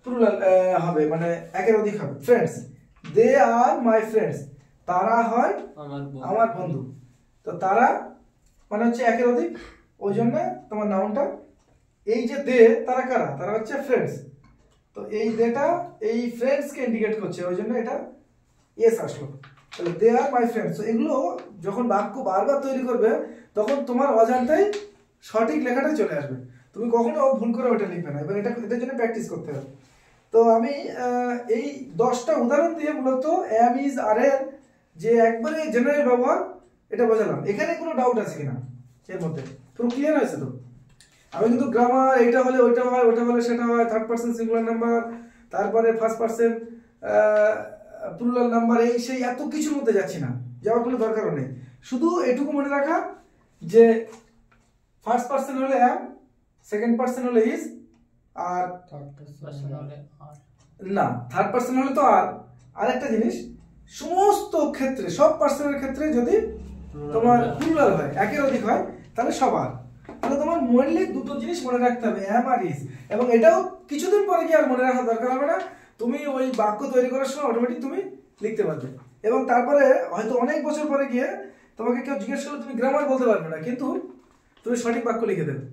প্লুরাল হবে, মানে একের অধিক হবে। Friends, they are my friends, তারা হয় আমার বন্ধু। তো তারা মানে হচ্ছে একের অধিক, ওই জন্য তোমার নাউনটা এই যে দে, তারা কারা? তারা হচ্ছে ফ্রেন্ডস। তো এই দেটা এই ফ্রেন্ডস কে ইন্ডিকেট করছে, ওই জন্য এটা এস আসলো। তাহলে দে আর মাই ফ্রেন্ডস। তো এগুলো যখন বাক্য বারবার তৈরি করবে তখন তোমার অজান্তেই সঠিক লেখাটা চলে আসবে, তুমি কখনো ভুল করে ওটা লিখবে না। এবার এটা এটার জন্য প্র্যাকটিস করতে হবে। তো আমি এই 10টা উদাহরণ দিয়ে মূলত অ্যাম ইজ আর এর যে একবারে জেনারেল ব্যবহার এটা বোঝালাম। এখানে কোনো ডাউট আছে কিনা এর মধ্যে? পুরো ক্লিয়ার হয়েছে তো? আমি কিন্তু গ্রামার এইটা হলে ওইটা হয়, ওটা হলে সেটা হয়, থার্ড পারসন সিঙ্গুলার নাম্বার, তারপরে ফার্স্ট পারসন প্লুরাল নাম্বার, এই সেই এত কিছুর মধ্যে যাচ্ছি না, যাওয়ার কোনো দরকারও নেই। শুধু এটুকু মনে রাখা যে ফার্স্ট পারসন হলে অ্যাম, সেকেন্ড পারসন হলে ইজ, আর থার্ড পারসন হলে আর না, থার্ড পারসন হলে তো আর। আরেকটা জিনিস, সমস্ত ক্ষেত্রে সব পার্সনের ক্ষেত্রে যদি তোমার প্লুরাল হয়, একের অধিক হয়, তাহলে সবার। তাহলে তোমার মেইনলি দুটো জিনিস মনে রাখতে হবে, অ্যাম আর ইজ। এবং এটাও কিছুদিন পরে গিয়ে আর মনে রাখার দরকার হবে না, তুমি ওই বাক্য তৈরি করার সময় অটোমেটিক তুমি লিখতে পারবে। এবং তারপরে হয়তো অনেক বছর পরে গিয়ে তোমাকে কেউ জিজ্ঞেস করলে তুমি গ্রামার বলতে পারবে না, কিন্তু তুমি সঠিক বাক্য লিখে দেবে।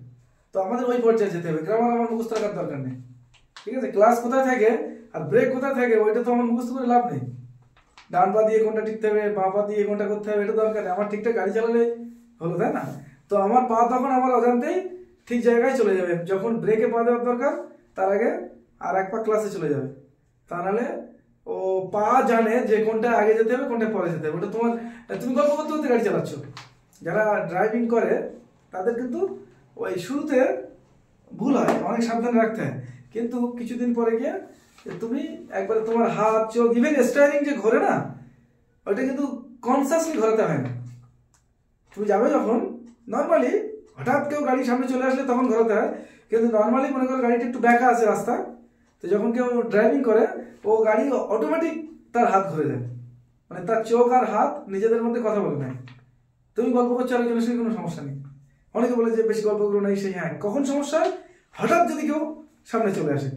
তো আমাদের ওই পর্যায়ে যেতে হবে, গ্রামার আমার মুখস্থ রাখার দরকার নেই। ঠিক আছে, ক্লাস কোথায় থাকে আর ব্রেক কোথায় থাকে ওইটা তো আমার মুখস্থ করে লাভ নেই। ডান পা দিয়ে কোনটা টিকতে হবে, বাঁ পা দিয়ে কোনটা করতে হবে, এটা দরকার নেই। আমার ঠিকঠাক গাড়ি চালালে হলো, তাই না? তো আমার পা তখন আমার অজান্তেই ঠিক জায়গায় চলে যাবে। যখন ব্রেকে পা দেওয়ার দরকার তার আগে আর এক পা ক্লাসে চলে যাবে। তা নাহলে ও পা জানে যে কোনটা আগে যেতে হবে কোনটা পরে যেতে হবে। ওটা তোমার, তুমি গল্প করতে করতে গাড়ি চালাচ্ছ, যারা ড্রাইভিং করে তাদের কিন্তু ওই শুরুতে ভুল হয়, অনেক সাবধানে রাখতে হয়, কিন্তু কিছুদিন পরে গিয়ে তুমি একবারে তোমার হাত চোখ ইভেন স্টারিং যে ঘোরে না, ওইটা কিন্তু কনসাসলি ঘোরাতে হয় না। তুমি যাবে যখন নর্মালি, হঠাৎ কেউ গাড়ির সামনে চলে আসলে তখন ঘোরাতে হয়, কিন্তু নর্মালি মনে করো গাড়িটা একটু ব্যাকা আছে রাস্তা, তো যখন কেউ ড্রাইভিং করে ও গাড়ি অটোমেটিক তার হাত ঘুরে যায়, মানে তার চোখ আর হাত নিজেদের মধ্যে কথা বলে নেয়। তুমি গল্প করছো আরেকজনের সঙ্গে, কোনো সমস্যা নেই। অনেকে বলে যে বেশি গল্প করো না, সেই হ্যাঁ, কখন সমস্যা হয়? হঠাৎ যদি কেউ সামনে চলে আসে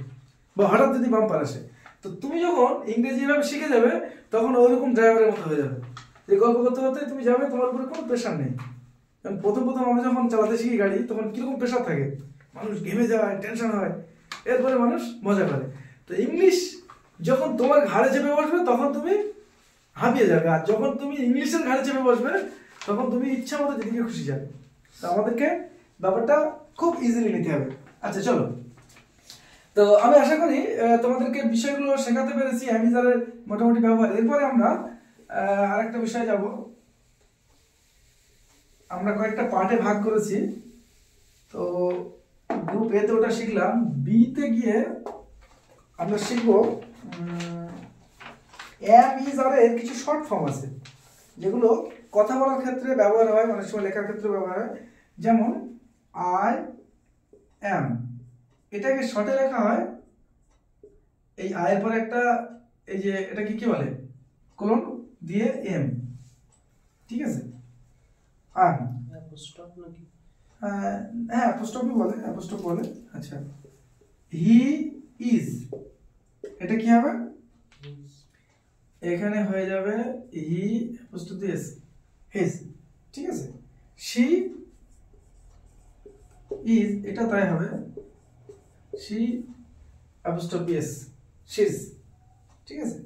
বা হঠাৎ যদি বাম্পার আসে। তো তুমি যখন ইংরেজি ভাবে শিখে যাবে তখন ওইরকম ড্রাইভারের মতো হয়ে যাবে, যে গল্প করতে করতে তুমি যাবে, তোমার উপরে কোনো প্রেশার নেই। প্রথম আমরা যখন চালাতে শিখি গাড়ি তখন কিরকম প্রেশার থাকে, মানুষ ঘেমে যায়, টেনশন হয়, এরপরে মানুষ মজা করে। তো ইংলিশ যখন তোমার ঘাড়ে চেপে বসবে তখন তুমি হাঁপিয়ে যাবে, আর যখন তুমি ইংলিশের ঘাড়ে চেপে বসবে তখন তুমি ইচ্ছা মতো যেদিকে খুশি যাবে। তো আমাদেরকে ব্যাপারটা খুব ইজিলি নিতে হবে। আচ্ছা চলো, তো আমি আশা করি তোমাদেরকে বিষয়গুলো শেখাতে পেরেছি, অ্যামিজারের মোটামুটি ব্যবহার। এরপরে আমরা আরেকটা বিষয় যাব। আমরা কয়েকটা পার্টে ভাগ করেছি, তো গ্রুপ এ তে ওটা শিখলাম, বি তে গিয়ে আমরা শিখবো অ্যাম ইজ আর এর কিছু শর্ট ফর্ম আছে যেগুলো কথা বলার ক্ষেত্রে ব্যবহার হয়, অনেক সময় লেখার ক্ষেত্রে ব্যবহার হয়। যেমন আই অ্যাম, এটাকে শর্টে লেখা হয় এই আয়ের পরে একটা, এই যে এটা কি বলে, কোলন দিয়ে এম। ঠিক আছে, আর অ্যাপোস্ট্রফ নাকি? হ্যাঁ, অ্যাপোস্ট্রফি বলে, অ্যাপোস্ট্রফ বলে। আচ্ছা, হি ইজ, এটা কি হবে? এখানে হয়ে যাবে হি অ্যাপোস্ট্রফি এস, হিজ। ঠিক আছে, শি ইজ, এটা তাই হবে শি অ্যাপোস্ট্রফি এস, শিজ। ঠিক আছে,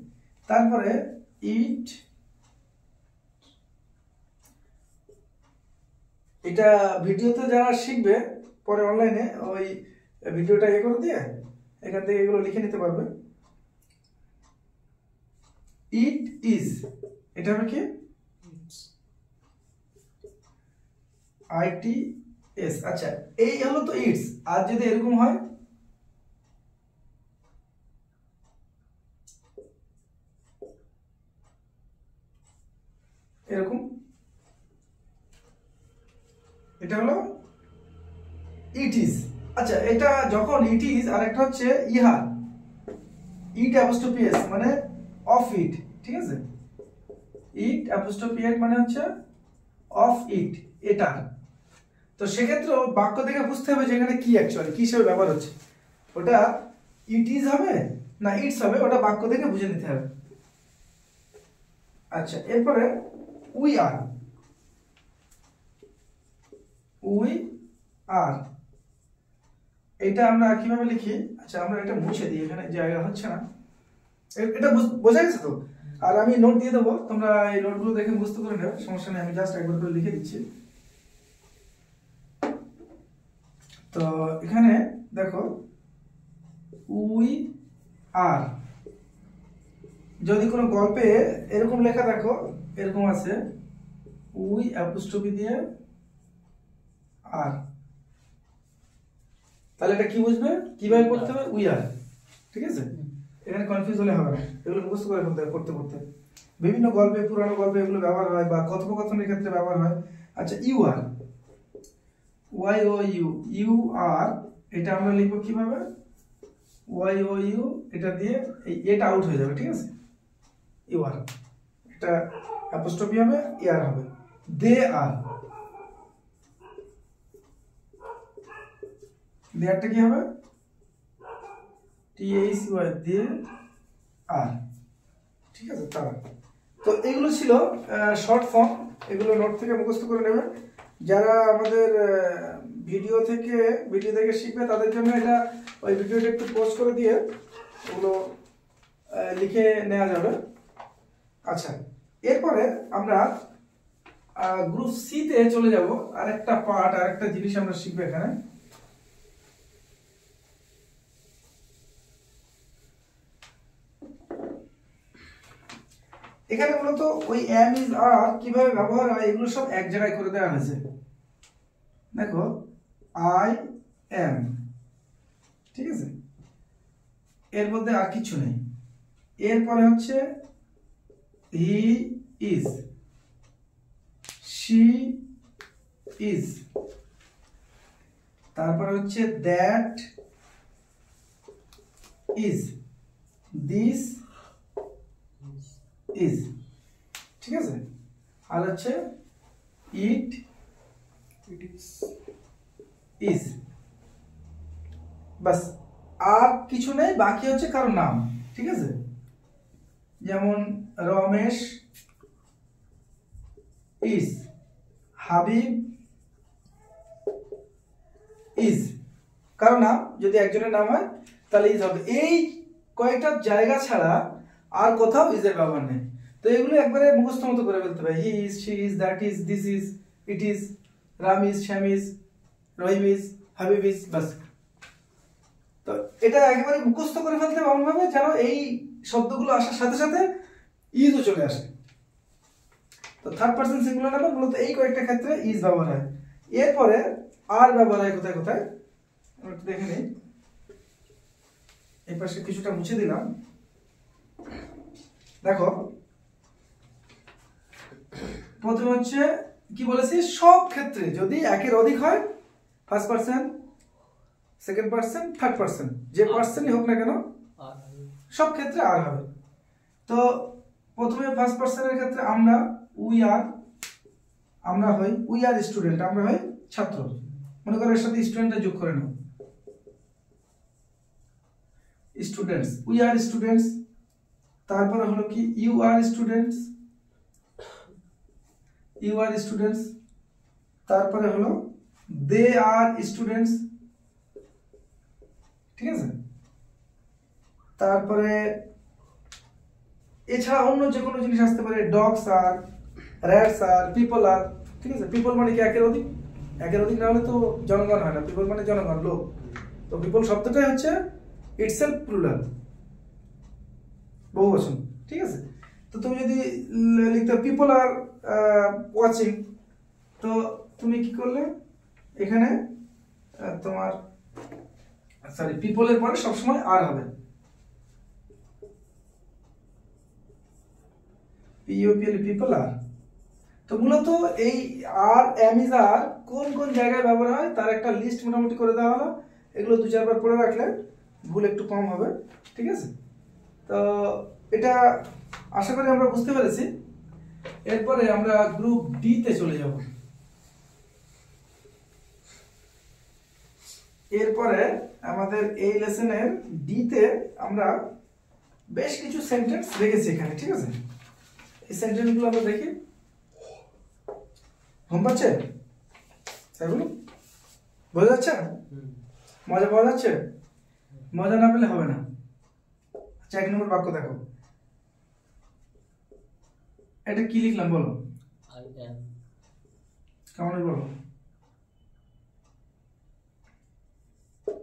তারপরে ইট এটা ভিডিওতে যারা শিখবে পরে অনলাইনে ওই ভিডিওটা ইয়ে করে দিয়ে এখান থেকে এগুলো লিখে নিতে পারবে। ইট ইজ, এটা হবে কি ITS। আচ্ছা, এই হলো তো ইটস। আর যদি এরকম হয়, এরকম, এটা হলো ইট ইজ। আচ্ছা, এটা যখন ইট ইজ আর একটা হচ্ছে ইহা, ইট অ্যাপোস্ট্রফি এস মানে অফ ইট, ঠিক আছে? ইট অ্যাপোস্ট্রফি এট মানে হচ্ছে অফ ইট, এটা। তো সেক্ষেত্রে বাক্য থেকে বুঝতে হবে যে এখানে কি অ্যাকচুয়ালি কি হিসেবে ব্যবহার হচ্ছে। ওটা ইট ইজ হবে না ইটস হবে, ওটা বাক্য থেকে বুঝে নিতে হবে। আচ্ছা, এরপরে উই আর, উই আর এটা আমরা কিভাবে লিখি? আচ্ছা, আমরা এটা মুছে দিই, এখানে জায়গা হচ্ছে না। এটা বোঝা গেছে তো? আর আমি নোট দিয়ে দেবো, তোমরা এই নোটগুলো দেখে মুখস্থ করে নেবে, সমস্যা নেই। আমি জাস্ট একবার করে লিখে দিচ্ছি। তো এখানে দেখো উই আর, যদি কোনো গল্পে এরকম লেখা দেখো, এরকম আছে উই অ্যাপোস্ট্রফি দিয়ে আর, তাহলে এটা কি বুঝবে, কিভাবে পড়তে হবে? উই আর, ঠিক আছে? এখানে কনফিউজ হলে হবে না, এগুলো মুখস্থ করে ফেলতে হবে পড়তে পড়তে। বিভিন্ন গল্পে, পুরানো গল্পে এগুলো ব্যবহার হয় বা কথোপকথনের ক্ষেত্রে ব্যবহার হয়। আচ্ছা, you are, Y O U, you are, এটা আমরা লিখবো কিভাবে? ওয়াই ও ইউ, এটা দিয়ে এই এটা আউট হয়ে যাবে, ঠিক আছে? ইউ আর, এটা অ্যাপোস্ট্রফি হবে, ইয়ার হবে। দে আর, দেয়ারটা কি হবে? THY, দে আর, ঠিক আছে? তারা। তো এগুলো ছিল শর্ট ফর্ম, এগুলো নোট থেকে মুখস্থ করে নেবে। যারা আমাদের ভিডিও থেকে শিখবে তাদের জন্য এটা ওই ভিডিওটা একটু পোস্ট করে দিয়ে ওগুলো লিখে নেওয়া যাবে। আচ্ছা, এরপরে আমরা গ্রুপ সি তে চলে যাব। আরেকটা পার্ট, আরেকটা জিনিস আমরা শিখবো এখানে। এখানে মূলত ওই এম ইজ আর কিভাবে ব্যবহার হয় এগুলো সব এক জায়গায় করে দেওয়া হয়েছে। দেখো আই এম, ঠিক আছে? এর মধ্যে আর কিছু নেই। এরপরে হচ্ছে হি ইজ, শি ইজ, তারপরে হচ্ছে দ্যাট ইজ, দিস ইজ, ঠিক আছে? আর হচ্ছে ইট ইজ, বাস। আর কিছু নেই, বাকি হচ্ছে কারো নাম, ঠিক আছে? যেমন রমেশ ইজ, হাবিব ইজ, কারো নাম। যদি একজনের নাম হয় তাহলে ইজ হবে। এই কয়েকটা জায়গা ছাড়া আর কোথাও ইজের ব্যবহার নেই। তো এগুলো একবারে মুখস্থ মতো করে ফেলতে হবে। He is, she is, that is, this is, it is, Ram is, Shyam is, Rahim is, Habib is, বাস। তো এটা একেবারে মুখস্থ করে ফেলতে হবে এমন ভাবে যেন এই শব্দগুলো আসার সাথে সাথে ইজও চলে আসে। তো থার্ড পারসন সিঙ্গুলার নাম্বার মূলত এই কয়েকটা ক্ষেত্রে ইজ ব্যবহার হয়। এরপরে আর ব্যবহার হয় কোথায় কোথায় আমরা একটু দেখে নিই। এই পাশে কিছুটা মুছে দিলাম। দেখো, প্রথমে হচ্ছে কি বলেছি, সব ক্ষেত্রে যদি একের অধিক হয়, first person, second person, third person, যে পারসনই হোক না কেন সব ক্ষেত্রে আর হবে। তো প্রথমে ফার্স্ট পারসনের ক্ষেত্রে আমরা উই আর, আমরা হই উই আর স্টুডেন্ট, আমরা হই ছাত্র। মনে করো এর সাথে স্টুডেন্টটা যোগ করে নাও, স্টুডেন্টস, উই আর স্টুডেন্টস। তারপরে হলো কি you are students, you are students. তারপরে হলো দে আর স্টুডেন্টস, ঠিক আছে? তারপরে এছাড়া অন্য যে কোনো জিনিস আসতে পারে, dogs are, rats R, people আর, ঠিক আছে? পিপল মানে কি একের অধিক, একের অধিক না হলে তো জনগণ হয় না, পিপল মানে জনগণ, লোক। তো পিপল শব্দটাই হচ্ছে ইটসেলফ প্লুরাল, বহুবচন, ঠিক আছে। তো তুমি যদি লিখতে পিপল আর ওয়াচিং, তো তুমি কি করলে এখানে তোমার সরি পিপলের পরে সবসময় আর হবে, পিওপিএল, পিপল আর। তো মূলত এই আর এম ইজ আর কোন কোন জায়গায় ব্যবহার হয় তার একটা লিস্ট মোটামুটি করে দেওয়া হলো। এগুলো 2-4 বার পড়ে রাখলে ভুল একটু কম হবে, ঠিক আছে। তো এটা আশা করি আমরা বুঝতে পেরেছি। এরপরে আমরা গ্রুপ ডি তে চলে যাব। এরপরে আমাদের এই লেসনের ডি তে আমরা বেশ কিছু সেন্টেন্স রেখেছি এখানে, ঠিক আছে। এই সেন্টেন্সগুলো আমরা দেখি। ঘুম পাচ্ছে? তাই বলুন, বোঝা যাচ্ছে? মজা পাওয়া যাচ্ছে? মজা না পেলে হবে না। আচ্ছা, 1 নম্বর বাক্য দেখো, এটা কি লিখলাম বলো? I am. কেমন বলো,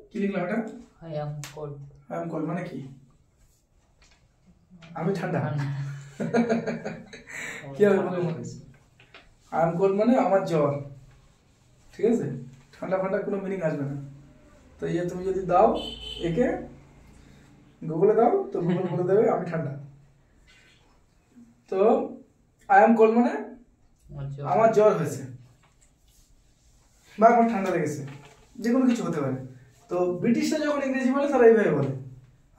কি লিখলাম এটা? I am cold. I am cold মানে কি? আমি ঠান্ডা। কি হবে বলো? আই এম কোল্ড মানে আমার জ্বর, ঠিক আছে। ঠান্ডা ফান্ডা কোনো মিনিং আসবে না। তো এই তুমি যদি দাও একে গুগলে দাও, তো গুগল বলে দেবে আমি ঠান্ডা। তো আই এম কোল্ড মানে আমার জ্বর হয়েছে বা আমার ঠান্ডা লেগেছে, যে কোনো কিছু হতে পারে। তো ব্রিটিশরা যখন ইংরেজি বলে তারা এইভাবে বলে,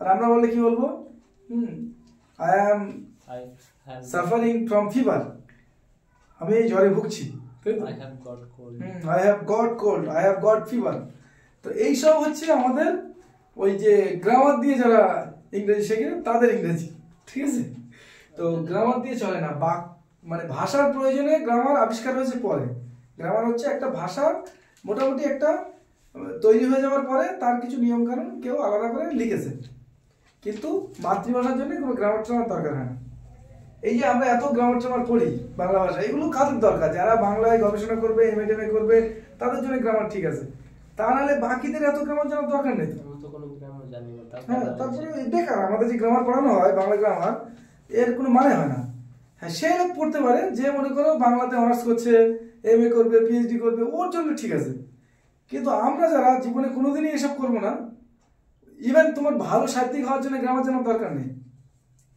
আর আমরা বললে কি বলবো? I am suffering from fever, আমি এই জ্বরে ভুগছি। I have got cold. I have got cold, I have got fever. তো এইসব হচ্ছে আমাদের ওই যে গ্রামার দিয়ে যারা ইংরেজি শেখে তাদের ইংরেজি, ঠিক আছে। তো গ্রামার দিয়ে চলে না, মানে ভাষার প্রয়োজনে গ্রামার আবিষ্কার হয়েছে পরে। গ্রামার হচ্ছে একটা ভাষার মোটামুটি একটা তৈরি হয়ে যাওয়ার পরে তার কিছু নিয়ম কানুন কেউ আলাদা করে লিখেছে, কিন্তু মাতৃভাষার জন্য কোনো গ্রামার ট্রামার দরকার হয় না। এই যে আমরা এত গ্রামার ট্রামার পড়ি বাংলা ভাষা, এগুলো কাদের দরকার? যারা বাংলায় গবেষণা করবে, এমএ করবে, তাদের জন্য গ্রামার ঠিক আছে। তা নাহলে বাকিদের এত গ্রামার জানার দরকার নেই। আমি তো কোনো গ্রামার জানি না। হ্যাঁ, তারপরে বেকার আমাদের যে গ্রামার পড়ানো হয় বাংলা গ্রামার, এর কোনো মানে হয় না। হ্যাঁ, সে লোক পড়তে পারে যে মনে করো বাংলাতে অনার্স করছে, এমএ করবে, পিএইচডি করবে, ওর জন্য ঠিক আছে। কিন্তু আমরা যারা জীবনে কোনোদিনই এসব করবো না, ইভেন তোমার ভালো সাহিত্যিক হওয়ার জন্য গ্রামার জানার দরকার নেই।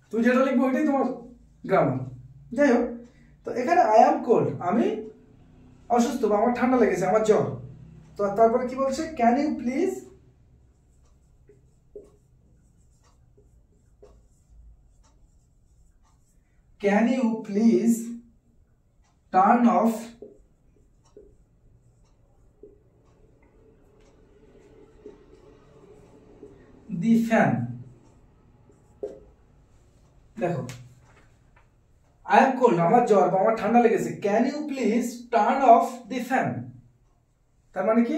তুমি যেটা লিখবো ওইটাই তোমার গ্রামার। যাই হোক, তো এখানে আই অ্যাম কোল্ড, আমি অসুস্থ বা আমার ঠান্ডা লেগেছে, আমার জ্বর। তো তারপরে কি বলছে? Can you please turn off the fan. দেখো, আই এম কোল্ড, আমার জ্বর বা আমার ঠান্ডা লেগেছে, can you please turn off the fan. তার মানে কি?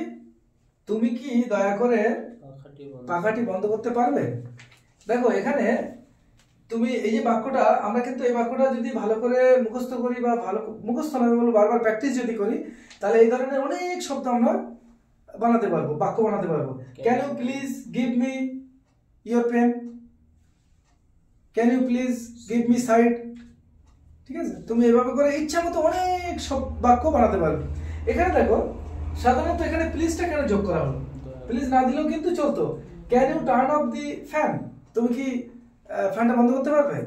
তুমি কি দয়া করে পাখাটি বন্ধ করতে পারবে? দেখো এখানে তুমি এই যে বাক্যটা, আমরা কিন্তু এই বাক্যটা যদি ভালো করে মুখস্থ করি বা ভালো মুখস্থ নয় বলবো বারবার প্র্যাকটিস যদি করি, তাহলে এই ধরনের অনেক শব্দ আমরা বানাতে পারবো, বাক্য বানাতে পারবো। Can you please give me your pen, can you please give me side, ঠিক আছে। তুমি এভাবে করে ইচ্ছা মতো অনেক সব বাক্য বানাতে পারবে। এখানে দেখো সাধারণত এখানে প্লিজটা কেন যোগ করা হলো? প্লিজ না দিলেও কিন্তু চলতো। Can you turn off the fan, তুমি কি ফ্যানটা বন্ধ করতে পারবে?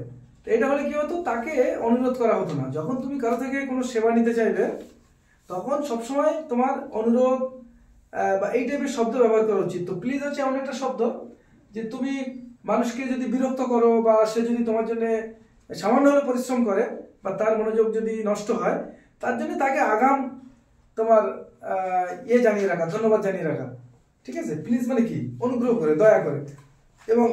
এটা হলে কি হতো? তাকে অনুরোধ করা হতো না। যখন তুমি কারো থেকে কোনো সেবা নিতে চাইবে তখন সবসময় তোমার অনুরোধ বা এই টাইপের শব্দ ব্যবহার করা উচিত। তো প্লিজ হচ্ছে এমন একটা শব্দ যে তুমি মানুষকে যদি বিরক্ত করো বা সে যদি তোমার জন্য সামান্য হলে পরিশ্রম করে বা তার মনোযোগ যদি নষ্ট হয়, তার জন্য তাকে আগাম তোমার জানিয়ে রাখা, ধন্যবাদ জানিয়ে রাখা, ঠিক আছে। প্লিজ মানে কি? অনুগ্রহ করে, দয়া করে, এবং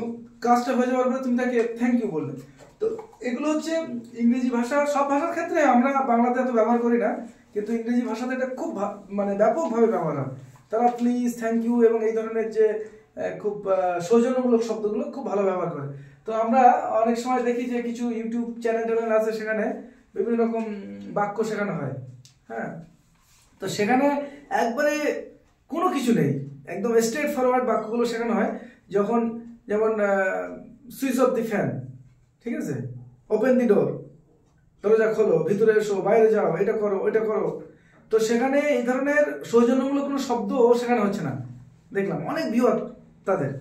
কাজটা হয়ে যাওয়ার পরে তুমি তাকে থ্যাংক ইউ বললে। তো এগুলো হচ্ছে ইংরেজি ভাষা, সব ভাষার ক্ষেত্রে আমরা বাংলাতে এত ব্যবহার করি না, কিন্তু ইংরেজি ভাষাতে এটা খুব মানে ব্যাপকভাবে ব্যবহার হয়। তারা প্লিজ, থ্যাংক ইউ এবং এই ধরনের যে খুব সৌজন্যমূলক শব্দগুলো খুব ভালো ব্যবহার করে। তো আমরা অনেক সময় দেখি যে কিছু ইউটিউব চ্যানেল আছে, সেখানে বিভিন্ন রকম বাক্য শেখানো হয়। হ্যাঁ, তো তো সেখানে একবারে কোনো কিছু নেই, একদম স্ট্রেট ফরওয়ার্ড বাক্যগুলো শেখানো হয়। যখন যেমন সুইচ অফ দি ফ্যান, ঠিক আছে, ওপেন দি ডোর, দরজা খোলো, ভিতরে এসো, বাইরে যাও, এটা করো, ওইটা করো। তো সেখানে এই ধরনের সৌজন্যমূলক কোনো শব্দ শেখানো হচ্ছে না, দেখলাম অনেক বিপদ তাদের।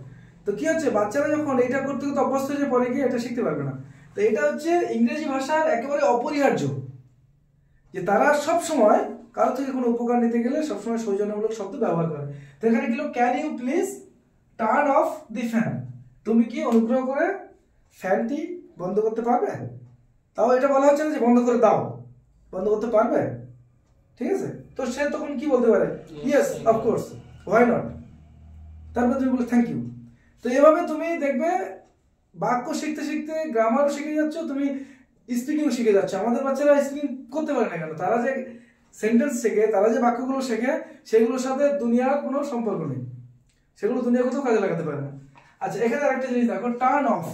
তো কি হচ্ছে, বাচ্চারা যখন এটা করতে করতে অভ্যস্ত হয়ে পরে গিয়ে এটা শিখতে পারবে না। তো এটা হচ্ছে ইংরেজি ভাষার একেবারে অপরিহার্য, যে তারা সব সময় কারো থেকে কোনো উপকার নিতে গেলে সবসময় সৌজন্যমূলক শব্দ ব্যবহার করে। তো এখানে কি, can you please turn off the fan, তুমি কি অনুগ্রহ করে ফ্যানটি বন্ধ করতে পারবে? তাও এটা বলা হচ্ছে না যে বন্ধ করে দাও, বন্ধ করতে পারবে, ঠিক আছে। তো সে তখন কি বলতে পারে, ইয়েস অফকোর্স, হোয়াই নট, তারপর তুমি বলে থ্যাংক ইউ। তো এভাবে তুমি দেখবে বাক্য শিখতে শিখতে গ্রামারও শিখে যাচ্ছ, তুমি স্পিকিংও শিখে যাচ্ছ। আমাদের বাচ্চারা স্পিকিং করতে পারে না কেন? তারা যে সেন্টেন্স শেখে, তারা যে বাক্যগুলো শেখে, সেগুলোর সাথে দুনিয়ার কোনো সম্পর্ক নেই, সেগুলো দুনিয়া কোথাও কাজে লাগাতে পারে না। আচ্ছা, এখানে আরেকটা জিনিস দেখো, টার্ন অফ।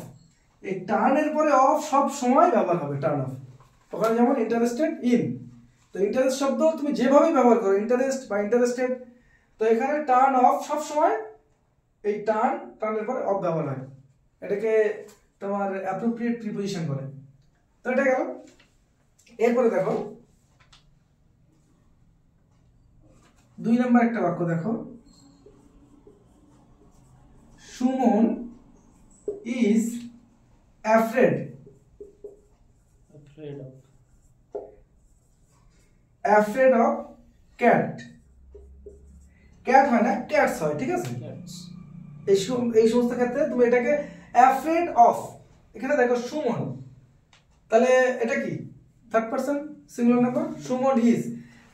এই টার্নের পরে অফ সব সময় ব্যবহার হবে, টার্ন অফ। ওখানে যেমন ইন্টারেস্টেড ইন, তো ইন্টারেস্ট শব্দ তুমি যেভাবেই ব্যবহার করো, ইন্টারেস্ট বা ইন্টারেস্টেড, তো এখানে টার্ন অফ সব সময় এই টার্নের পরে অফ ব্যবহার হয়, এটাকে তোমার অ্যাপ্রোপ্রিয়েট প্রিপোজিশন বলে। তো এটা গেল। এরপরে দেখো 2 নম্বর একটা বাক্য দেখো, Suman is afraid of cat. Cat হয় না, ক্যাটস হয়, ঠিক আছে। এই সমস্ত ক্ষেত্রে তুমি এটাকে অ্যাফ্রেড অফ, এখানে দেখো সুমন, তাহলে এটা কি third person singular number, Suman is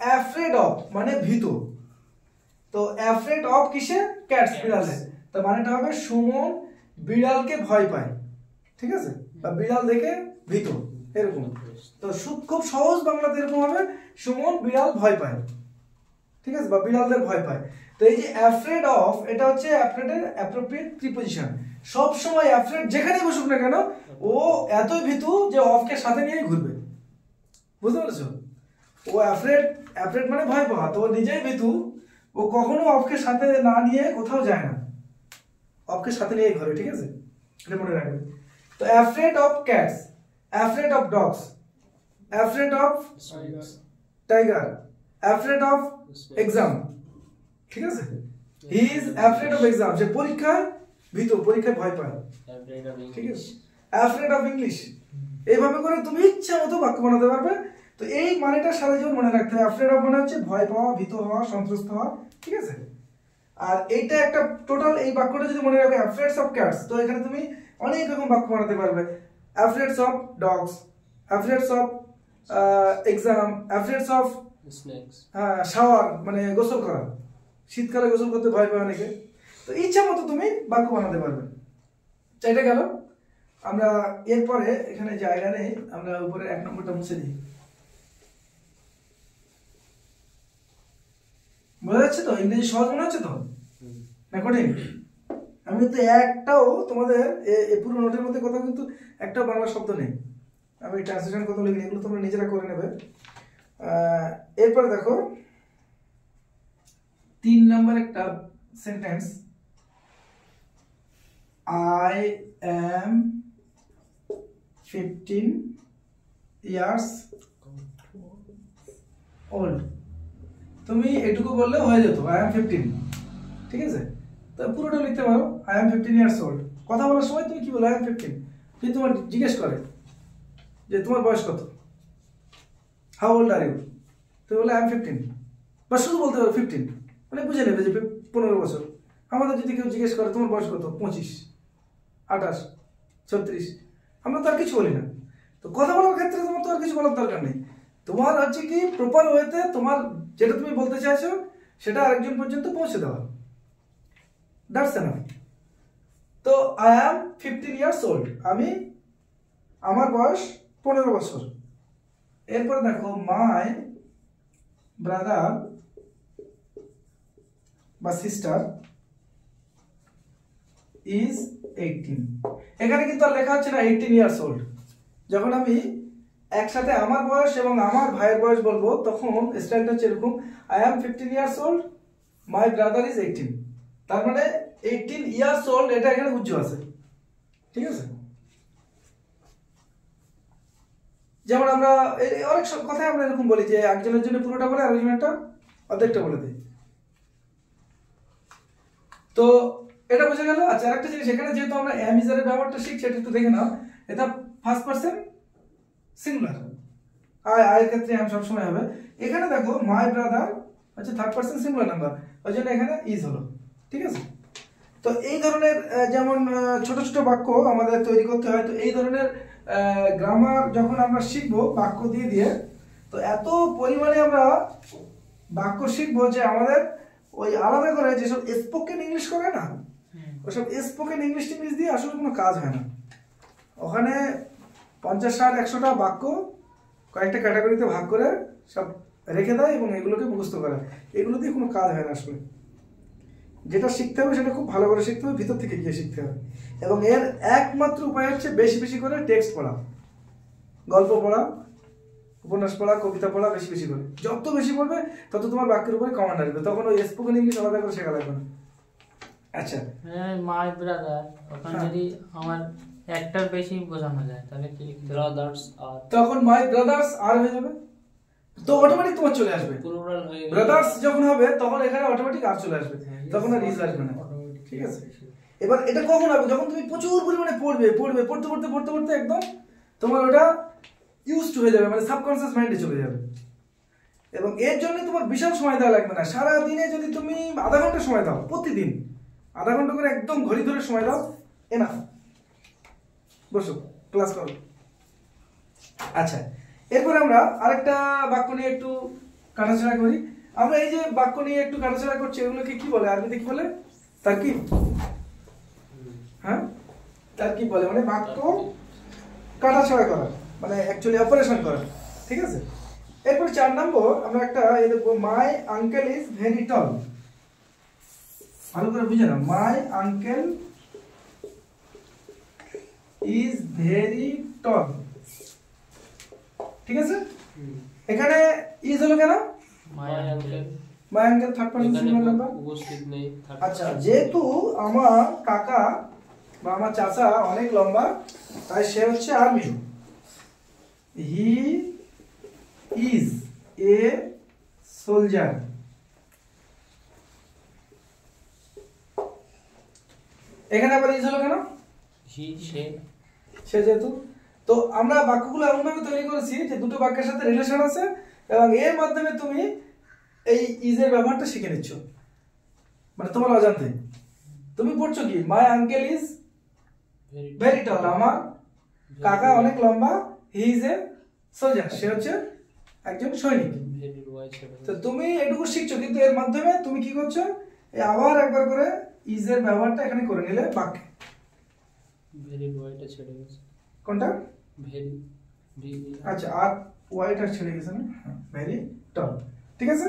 afraid of মানে ভীত। তো অ্যাফ্রেড অফ কিসে, ক্যাটস, বিড়ালে। তো মানেটা হবে সুমন বিড়ালকে ভয় পায়, ঠিক আছে, বা বিড়াল দেখে ভীত, এরকম। তো খুব সহজ বাংলাতে এরকম হবে, সুমন বিড়াল ভয় পায়, ঠিক আছে, বা বিড়ালদের ভয় পায়। তো এই যে অ্যাফ্রেড অফ, এটা হচ্ছে অ্যাফ্রেডের অ্যাপ্রোপ্রিয়েট প্রিপোজিশন। সব সময় অ্যাফ্রেড যেখানেই বসুক না কেন, ও এতই ভীতু যে অফকে সাথে নিয়ে ঘুরবে, বুঝতে পেরেছো? ও অ্যাফ্রেড মানে ভয় পাওয়া, তো ও নিজেই ভীতু, ও কখনো অফকে সাথে না নিয়ে কোথাও যায় না, অফকে সাথে নিয়ে ঘুরে, ঠিক আছে, এটা মনে রাখবে। তো afraid of cats, afraid of dogs, afraid of tiger, afraid of exam, ঠিক আছে। He is afraid of exam, যে পরীক্ষায় ভীত, পরীক্ষায় ভয় পায়, ঠিক আছে। অ্যাফ্রেড অফ ইংলিশ, এইভাবে করে তুমি ইচ্ছা মতো বাক্য বানাতে পারবে। তো এই মানেটা সারা জীবন মনে রাখতে হবে। অ্যাফ্রেড অফ মানে হচ্ছে ভয় পাওয়া, ভীত হওয়া, সন্ত্রস্ত হওয়া, ঠিক আছে। আর এইটা একটা টোটাল, এই বাক্যটা যদি মনে রাখো অ্যাফ্রেডস অফ ক্যাটস, তো এখানে তুমি অনেক রকম বাক্য বানাতে পারবে। Afraid of dogs, afraid of exam, afraid of shower মানে গোসল করা, শীতকালে গোসল করতে ভয় পায় অনেকে। তো ইচ্ছা মতো তুমি বাক্য বানাতে পারবে। এটা গেল। আমরা এরপরে এখানে জায়গা নেই, আমরা উপরে 1 নম্বরটা মুছে দিই। বোঝা যাচ্ছে তো? ইংরেজি সহজ মনে হচ্ছে তো না কঠিন? আমি কিন্তু একটাও তোমাদের এই পুরো নোটের মধ্যে কোথাও কিন্তু একটাও বাংলা শব্দ নেই, আমি ট্রান্সলেশন কথা লিখিনি, এগুলো তোমরা নিজেরা করে নেবে। এরপরে দেখো 3 নম্বর একটা sentence, I am 15 years old। তুমি এটুকু বললে হয়ে যেত, I am 15, ঠিক আছে। তো পুরোটা লিখতে পারো, I am 15 years old। কথা বলার সময় তুমি কি বলো, I am 15। যদি তোমার জিজ্ঞেস করে যে তোমার বয়স কত, how old are you, তুমি বলে I am 15, বা শুধু বলতে পারো 15, মানে বুঝে নেবে যে 15 বছর। আমাদের যদি কেউ জিজ্ঞেস করে তোমার বয়স কত, 25, 28, 36, আমরা তো আর কিছু বলি না। তো কথা বলার ক্ষেত্রে তোমার তো আর কিছু বলার দরকার নেই, তোমার হচ্ছে কি প্রপার ওয়েতে তোমার যেটা তুমি বলতে চাইছো সেটা আরেকজন পর্যন্ত পৌঁছে দেওয়া, দ্যাটস এনাফ। তো আই অ্যাম 15 ইয়ার্স ওল্ড, আমার বয়স 15 বছর। এরপরে দেখো মাই ব্রাদার বা সিস্টার ইজ 18। এখানে কিন্তু আর লেখা হচ্ছে না 18 ইয়ার্স ওল্ড। যখন আমি একসাথে আমার বয়স এবং আমার ভাইয়ের বয়স বলবো, তখন স্টাইলটা হচ্ছে এরকম, I am 15 years old, my brother is 18। তার মানে 18 ইয়ার্স ওল্ড এটা এখানে উজ্জ্ব আছে, ঠিক আছে। যেমন আমরা অনেক কথায় আমরা এরকম বলি যে একজনের জন্য পুরোটা বলে আরেকজনেরটা অর্ধেকটা বলে দিই। তো এটা বোঝা গেল। আচ্ছা, আরেকটা জিনিস, এখানে যেহেতু আমরা অ্যাম ইজ এর ব্যবহারটা শিখছি, এটা একটু দেখে নাও। এটা ফার্স্ট পারসন সিঙ্গুলার, এর ক্ষেত্রে অ্যাম সবসময় হবে। এখানে দেখো মাই ব্রাদার হচ্ছে থার্ড পারসন সিঙ্গুলার নাম্বার, ওই জন্য এখানে ইজ হলো, ঠিক আছে। তো এই ধরনের যেমন ছোট ছোট বাক্য আমাদের তৈরি করতে হয়। তো এই ধরনের গ্রামার যখন আমরা শিখবো বাক্য দিয়ে দিয়ে, তো এত পরিমাণে আমরা বাক্য শিখবো যে আমাদের ওই আলাদা করে যেসব স্পোকেন ইংলিশ করে না, ওসব স্পোকেন ইংলিশ টিংলিশ দিয়ে আসলে কোনো কাজ হয় না। ওখানে 50, 60, 100টা বাক্য কয়েকটা ক্যাটাগরিতে ভাগ করে সব রেখে দেয় এবং এগুলোকে মুখস্থ করে, এগুলো দিয়ে কোনো কাজ হয় না আসলে। যেটা শিখতে হবে সেটা খুব ভালো করে শিখতে হবে, ভিতর থেকে গিয়ে শিখতে হবে। এবং এর একমাত্র উপায় হচ্ছে বেশি বেশি করে টেক্সট পড়া, গল্প পড়া, উপন্যাস পড়া, কবিতা পড়া, বেশি বেশি করে। যত বেশি পড়বে তত তোমার বাক্যের উপরে কমান্ড আসবে, তখন ওই স্পোকেন ইংলিশ আলাদা করে শেখা লাগবে না। আচ্ছা, মাই ব্রাদার, ওখানে যদি আমার একটার বেশি বোঝানো যায় তাহলে কি ব্রাদার্স আর, তখন মাই ব্রাদার্স আর হয়ে যাবে, তো অটোমেটিক তোমার চলে আসবে। প্লুরাল হয়ে গেলে ব্রাদার্স যখন হবে তখন এখানে অটোমেটিক আর চলে আসবে, তখন আর ইজ আসবে না, ঠিক আছে। এবার এটা কখন হবে? যখন তুমি প্রচুর পরিমাণে পড়বে, পড়তে পড়তে পড়তে পড়তে একদম তোমার ওটা ইউজড হয়ে যাবে, মানে সাবকনসিয়াস মাইন্ডে চলে যাবে। এবং এর জন্য তোমার বিশাল সময় দেওয়া লাগবে না। সারা দিনে যদি তুমি আধা ঘন্টা সময় দাও, প্রতিদিন আধা ঘন্টা করে একদম ঘড়ি ধরে সময় দাও, এনাফ। বসো, ক্লাস করো। আচ্ছা, এরপরে আমরা আরেকটা বাক্য নিয়ে একটু কাটাছাড়া করি। আমরা এই যে বাক্য নিয়ে একটু কাটাছাড়া করছি, এগুলোকে কি বলে? আরবিতে কি বলে? তারকিব। হ্যাঁ, তারকিব বলে, মানে বাক্য কাটাছাড়া করা, মানে অ্যাকচুয়ালি অপারেশন করা, ঠিক আছে। এরপর 4 নম্বর আমরা একটা এই দেখবো, my uncle is very tall. ভালো করে বুঝে নাও, my uncle is very tall, ঠিক আছে। এখানে ইজ হলো কেন? My uncle, my uncle third person singular number উপস্থিত নেই। আচ্ছা, যেহেতু আমার কাকা বা আমার চাচা অনেক লম্বা, তাই সে হচ্ছে army. He is a soldier. এখানে আবার ইজ হলো কেন? হি, সে যেহেতু, তো আমরা বাক্যগুলো এমন ভাবে তৈরি করেছি যে দুটো বাক্যের সাথে রিলেশন আছে এবং এর মাধ্যমে তুমি এই ইজ এর ব্যবহারটা শিখে নিচ্ছ, মানে তোমার অজান্তে। তুমি পড়ছো কি? মাই আঙ্কেল ইজ ভেরি টল, আমার কাকা অনেক লম্বা। হি ইজ এ সোলজার, সে হচ্ছে একজন সৈনিক। তো তুমি এটুকু শিখছো, কিন্তু এর মাধ্যমে তুমি কি করছো? আবার একবার করে ইজ এর ব্যবহারটা এখানে করে নিলে বাক্যে। ভেরি ওয়াইটা ছেড়ে গেছে। কোনটা? ভেরি, আচ্ছা, আর ওয়াইটা ছেড়ে গেছে না? ভেরি টল, ঠিক আছে।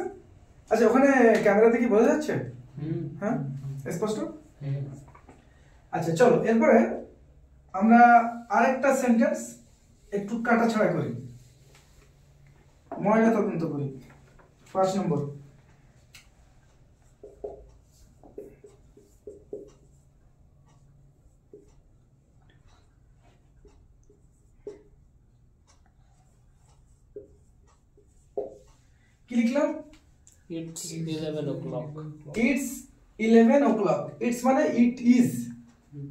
আচ্ছা, ওখানে ক্যামেরাতে কি বোঝা যাচ্ছে? হ্যাঁ, স্পষ্ট। আচ্ছা, চলো এরপরে আমরা আরেকটা সেন্টেন্স একটু কাটাছাড়া করি, ময়না তদন্ত করি। 5 নম্বর, কি লিখলাম? It's 11 o'clock. It's 11 o'clock. It's মানে it is,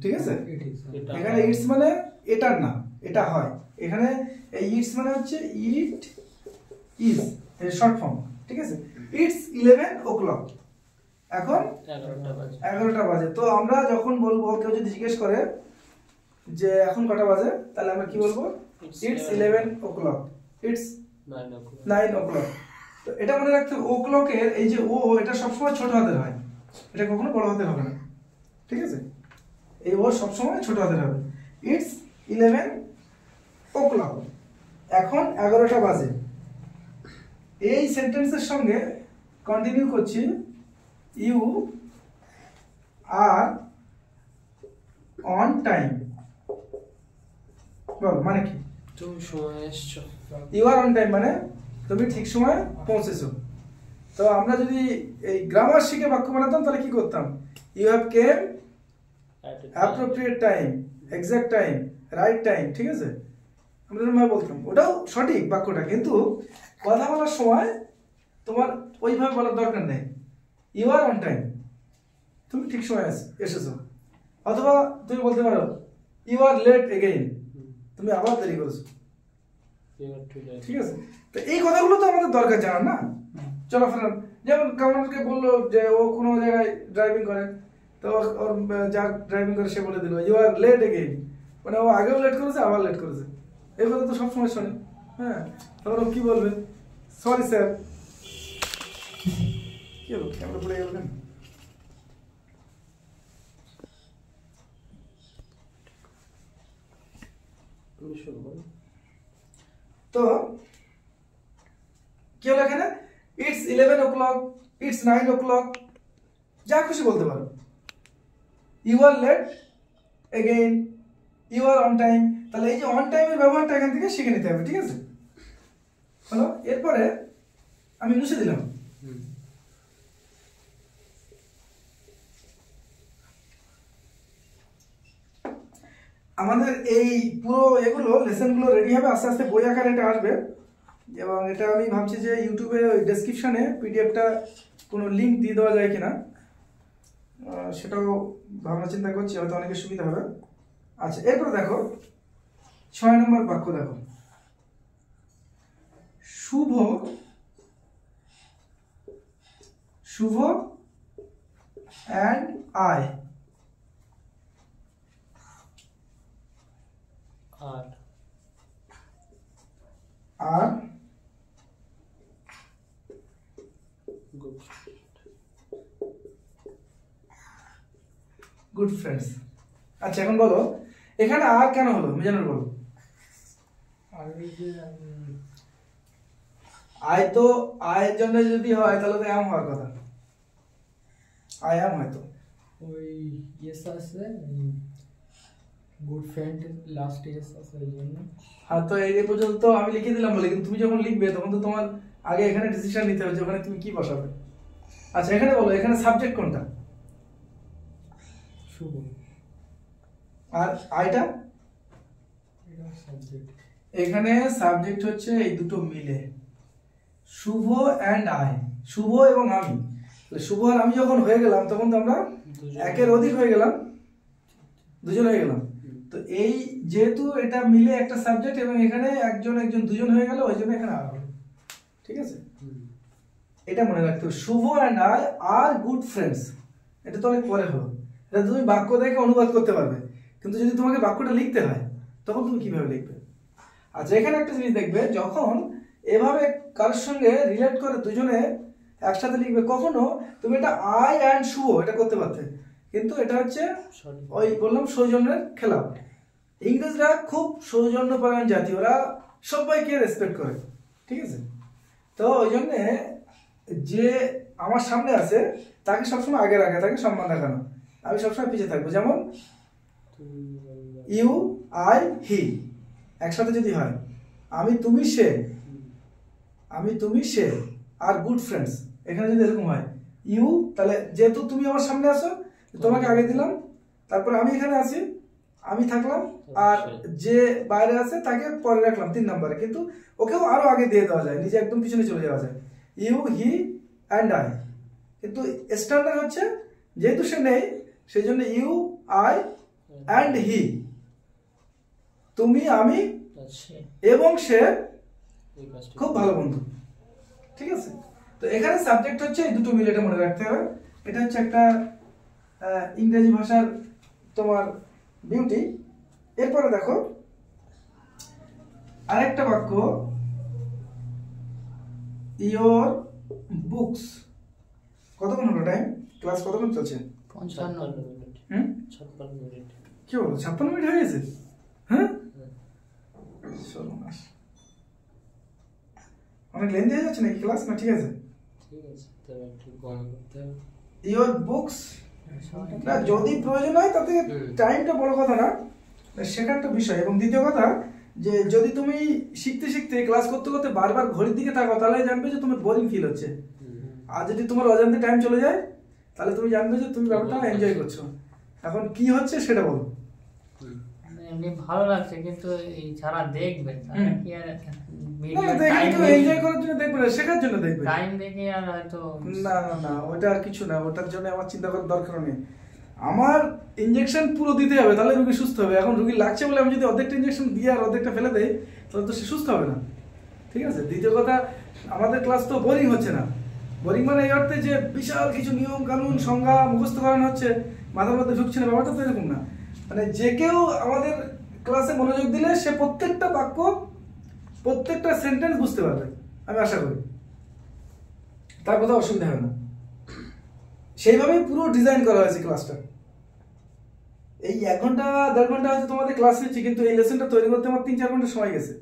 ঠিক আছে। এখানে ইটস মানে এটার না, এটা হয়। এখানে এই ইটস মানে হচ্ছে ইট ইজ এর শর্ট ফর্ম, ঠিক আছে। ইটস 11 o'clock, এখন 11টা বাজে। তো আমরা যখন বলবো, কেউ যদি জিজ্ঞেস করে যে এখন কটা বাজে, তাহলে আমরা কি বলবো? It's 11 o'clock, it's 9 o'clock। তো এটা মনে রাখতে হবে, ও ক্লকের এই যে ও, এটা সবসময় ছোট হাতের হয়, এটা কখনো বড় হাতের হবে না, ঠিক আছে। এই ও সবসময় ছোট হাতের হবে। ইটস 11 o'clock, এখন 11টা বাজে। এই সেন্টেন্সের সঙ্গে কন্টিনিউ করছি, ইউ আর অন টাইম। বল, মানে কি? তুমি সময় এসছো। ইউ আর অন টাইম মানে তুমি ঠিক সময়ে পৌঁছেছো। তো আমরা যদি এই গ্রামার শিখে বাক্য বানাতাম তাহলে কি করতাম? You have came appropriate time, exact time, right time, ঠিক আছে? আমরা এরকমভাবে বলতাম, ওটাও সঠিক বাক্যটা, কিন্তু কথা বলার সময় তোমার ওইভাবে বলার দরকার নেই। ইউ আর অন টাইম, তুমি ঠিক সময় এসেছো। অথবা তুমি বলতে পারো ইউ আর লেট এগেইন, তুমি আবার দেরি করেছো, ঠিক আছে? তো এই কথাগুলো তো আমাদের দরকার জানার না, চলাফেরা। যেমন কামালকে বললো যে ও কোনো জায়গায় ড্রাইভিং করে, তো ওর যার ড্রাইভিং করে সে বলে দিল ইউ আর লেট এগেইন, মানে ও আগেও লেট করেছে আবার লেট করেছে। এই কথা তো সবসময় শোনে। হ্যাঁ, তখন ও কি বলবে? Sorry sir. কি হলো, ক্যামেরা পড়ে গেল কেন? তো কি হলো এখানে? ইটস 11 o'clock, ইটস 9 o'clock, যা খুশি বলতে পারো। You are late again, you are on time. তাহলে এই যে অন টাইমের ব্যবহারটা এখান থেকে শিখে নিতে হবে, ঠিক আছে? হলো, এরপরে আমি মুছে দিলাম। আমাদের এই পুরো এগুলো লেসনগুলো রেডি হবে, আস্তে আস্তে বই আকারে এটা আসবে। এবং এটা আমি ভাবছি যে ইউটিউবে ওই ডেসক্রিপশনে পিডিএফটা কোনো লিঙ্ক দিয়ে দেওয়া যায় কিনা, সেটাও ভাবনা চিন্তা করছি, হয়তো অনেকের সুবিধা হবে। আচ্ছা, এরপর দেখো 6 নম্বর বাক্য দেখো, Shubho Shubho and I are good friends. আচ্ছা, এখন বলো এখানে আর কেন হলো, মিজানুর বলো। আই তো আয়ের জন্য যদি হয় তাহলে তো এম হওয়ার কথা, আই এম হয়তো ওই ইয়েস আছে, গুড ফ্রেন্ড লাস্ট ইয়েস আছে এই জন্য। হ্যাঁ, তো এই পর্যন্ত আমি লিখে দিলাম বলে, কিন্তু তুমি যখন লিখবে তখন তো তোমার আগে এখানে ডিসিশন নিতে হবে যে ওখানে তুমি কি বসাবে। আচ্ছা, এখানে বলো এখানে সাবজেক্ট কোনটা? শুভ। আর আইটা? এটা সাবজেক্ট। এখানে সাবজেক্ট হচ্ছে এই দুটো মিলে, শুভ অ্যান্ড আই, শুভ এবং আমি। শুভ আর আমি যখন হয়ে গেলাম তখন তো আমরা একের অধিক হয়ে গেলাম, দুজন হয়ে গেলাম। তো এই যেহেতু এটা মিলে একটা সাবজেক্ট এবং এখানে একজন দুজন হয়ে গেল, ওই জন্য এখানে আর হলো, ঠিক আছে? এটা মনে রাখতে হবে, Shubho and I are good friends. এটা তো অনেক পরে হলো, এটা তুমি বাক্য দেখে অনুবাদ করতে পারবে, কিন্তু যদি তোমাকে বাক্যটা লিখতে হয় তখন তুমি কিভাবে লিখবে? আচ্ছা, এখানে একটা জিনিস দেখবে, যখন এভাবে কারোর সঙ্গে রিলেট করে দুজনে একসাথে লিখবে, কখনো তুমি এটা আই অ্যান্ড শুভ এটা করতে পারতে, কিন্তু এটা হচ্ছে ওই বললাম সৌজন্যের খেলা। ইংরেজরা খুব সৌজন্যপরায়ণ জাতি, ওরা সবাইকে রেসপেক্ট করে, ঠিক আছে? তো ওই জন্যে যে আমার সামনে আছে তাকে সবসময় আগে রাখা, তাকে সম্মান দেখানো, আমি সবসময় পিছিয়ে থাকবো। যেমন ইউ আই হি একসাথে যদি হয়, আমি তুমি সে, আমি তুমি সে আর গুড ফ্রেন্ডস, এখানে যদি এরকম হয় ইউ, তাহলে যেহেতু তুমি আমার সামনে আছো তোমাকে আগে দিলাম, তারপরে আমি এখানে আছি, আমি থাকলাম, আর যে বাইরে আছে তাকে পরে রাখলাম 3 নম্বরে, কিন্তু ওকেও আরো আগে দিয়ে দেওয়া যায়, নিজে একদম পিছনে চলে যাওয়া যায়, ইউ হি অ্যান্ড আই। কিন্তু স্ট্যান্ডার্ড হচ্ছে যেহেতু সে নেই সেই জন্য ইউ আই অ্যান্ড হি, তুমি আমি এবং সে খুব ভালো বন্ধু, ঠিক আছে? তো এখানে সাবজেক্ট হচ্ছে এই দুটো মিলে, এটা মনে রাখতে হবে। এটা হচ্ছে একটা ইংরেজি ভাষার তোমার বিউটি। এরপরে দেখো আরেকটা বাক্য, ইয়োর বুকস। কতক্ষণ হলো টাইম? ক্লাস কতক্ষণ চলছে? 55 মিনিট। 56 মিনিট। কি বলো, 56 মিনিট হয়ে গেছে? হ্যাঁ, সর্বনাশ, অনেক লেন্থি হয়ে যাচ্ছে নাকি ক্লাস? না ঠিক আছে, ঠিক আছে, তবে একটু কম করতে হবে। ইয়োর বুকস, না যদি প্রয়োজন হয় তাতে টাইমটা বড় কথা না, সেটা একটা বিষয়। এবং দ্বিতীয় কথা, যে যদি তুমি শিখতে শিখতে ক্লাস করতে করতে বারবার ঘড়ির দিকে তাকাও তাহলে জানবে যে তোমার বোরিং ফিল হচ্ছে। আর যদি তোমার অজান্তে টাইম চলে যায় তাহলে তুমি জানবে যে তুমি ব্যাপারটা এনজয় করছো। এখন কি হচ্ছে সেটা বলো। এমনি ভালো লাগছে, কিন্তু এই যারা দেখবে তারা কি আর এনজয় করার জন্য দেখবে না, শেখার জন্য দেখবে। টাইম দেখে আর হয়তো না না না, ওটা আর কিছু না, ওটার জন্য আমার চিন্তা করার দরকার নেই। আমার ইনজেকশন পুরো দিতে হবে, তাহলে রুগী সুস্থ হবে। এখন রুগী লাগছে বলে আমি যদি অর্ধেকটা ইনজেকশন দিয়ে আর অর্ধেকটা ফেলে দেই তাহলে তো সে সুস্থ হবে না। ঠিক আছে। দ্বিতীয় কথা, আমাদের ক্লাস তো বোরিং হচ্ছে না। বোরিং মানে এই অর্থে যে বিশাল কিছু নিয়ম কানুন সংজ্ঞা মুখস্থ করানো হচ্ছে, মাথার মধ্যে ঢুকছে না, ব্যাপারটা তো এরকম না। মানে যে কেউ আমাদের ক্লাসে মনোযোগ দিলে সে প্রত্যেকটা বাক্য প্রত্যেকটা সেন্টেন্স বুঝতে পারবে, আমি আশা করি। তার কথা অসুবিধা হবে না। সেইভাবেই পুরো ডিজাইন করা হয়েছে ক্লাসটা। এই 1 ঘন্টা 1.5 ঘন্টা হয়তো তোমাদের ক্লাস নিচ্ছি, কিন্তু এই লেসনটা তৈরি করতে আমার 3-4 ঘন্টা সময় গেছে,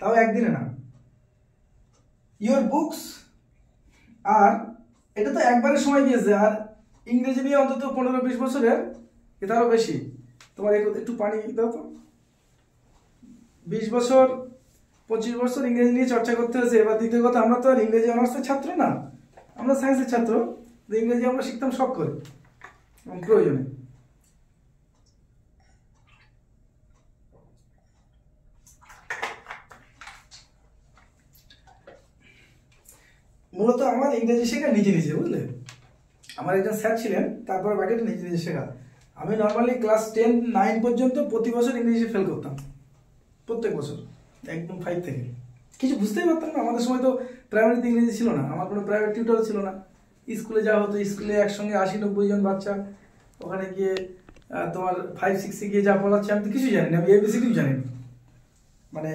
তাও একদিনে না। ইয়োর বুকস, আর এটা তো একবারে সময় গিয়েছে। আর ইংরেজি নিয়ে অন্তত 15-20 বছরের, এটারও বেশি। তোমার একটু পানি দাও তো। 20 বছর 25 বছর ইংরেজি নিয়ে চর্চা করতে হয়েছে। এবার দ্বিতীয় কথা, আমরা তো আর ইংরেজি অনার্সের ছাত্র না, আমরা সায়েন্সের ছাত্র। ইংরেজি আমরা শিখতাম শখ করে এবং প্রয়োজনে। মূলত আমার ইংরেজি শেখা নিজে নিজে, বুঝলে। আমার একজন স্যার ছিলেন, তারপরে বাকিটা নিজে নিজে শেখা। আমি নর্মালি ক্লাস 10-9 পর্যন্ত প্রতি বছর ইংরেজি ফেল করতাম, প্রত্যেক বছর, একদম 5 থেকে। কিছু বুঝতেই পারতাম না। আমাদের সময় তো প্রাইমারিতে ইংরেজি ছিল না, আমার কোনো প্রাইভেট টিউটর ছিল না। স্কুলে যাওয়া হতো, স্কুলে একসঙ্গে 80-90 জন বাচ্চা, ওখানে গিয়ে তোমার 5-6-এ গিয়ে যা পড়াচ্ছে আমি তো কিছু জানি না, আমি ABCD জানি না। মানে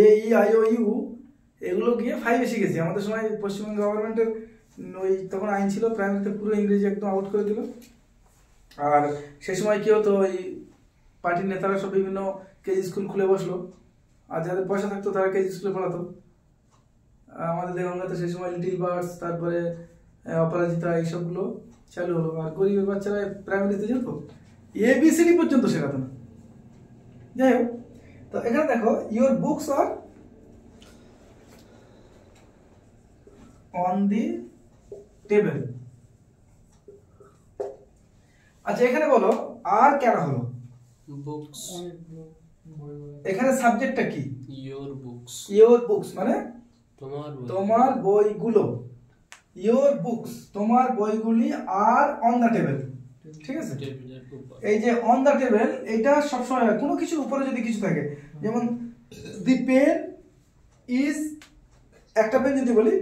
AEIOU এগুলো গিয়ে 5-এ শিখেছি। আমাদের সময় পশ্চিমবঙ্গ গভর্নমেন্টের ওই তখন আইন ছিল, প্রাইমারিতে পুরো ইংরেজি একদম আউট করে দিল। আর সে সময় কি হতো, ওই পার্টির নেতারা সব বিভিন্ন কেজি স্কুল খুলে বসলো, আর যাদের পয়সা থাকতো তারা কেজি স্কুলে পড়াতো। আমাদের দেগঙ্গাতে সেই সময় লিটিল বার্ডস, তারপরে অপরাজিতা, এইসবগুলো চালু হলো। আর গরিবের বাচ্চারা প্রাইমারিতে যেত, ABCD পর্যন্ত শেখাতো না। যাই হোক, তো এখানে দেখো, your books are on the table. আচ্ছা, এখানে বলো আর কেন হলো বুকস, এখানে সাবজেক্টটা কি? Your books. ইয়োর বুকস মানে তোমার বইগুলো। ইয়োর বুকস তোমার বইগুলি আর অন দা টেবিল। ঠিক আছে। টেবিলের উপর। এই যে অন দা টেবিল, এটা সবসময় হয় কোনো কিছুর উপরে যদি কিছু থাকে, যেমন দি পেন ইজ, একটা পেন যদি বলি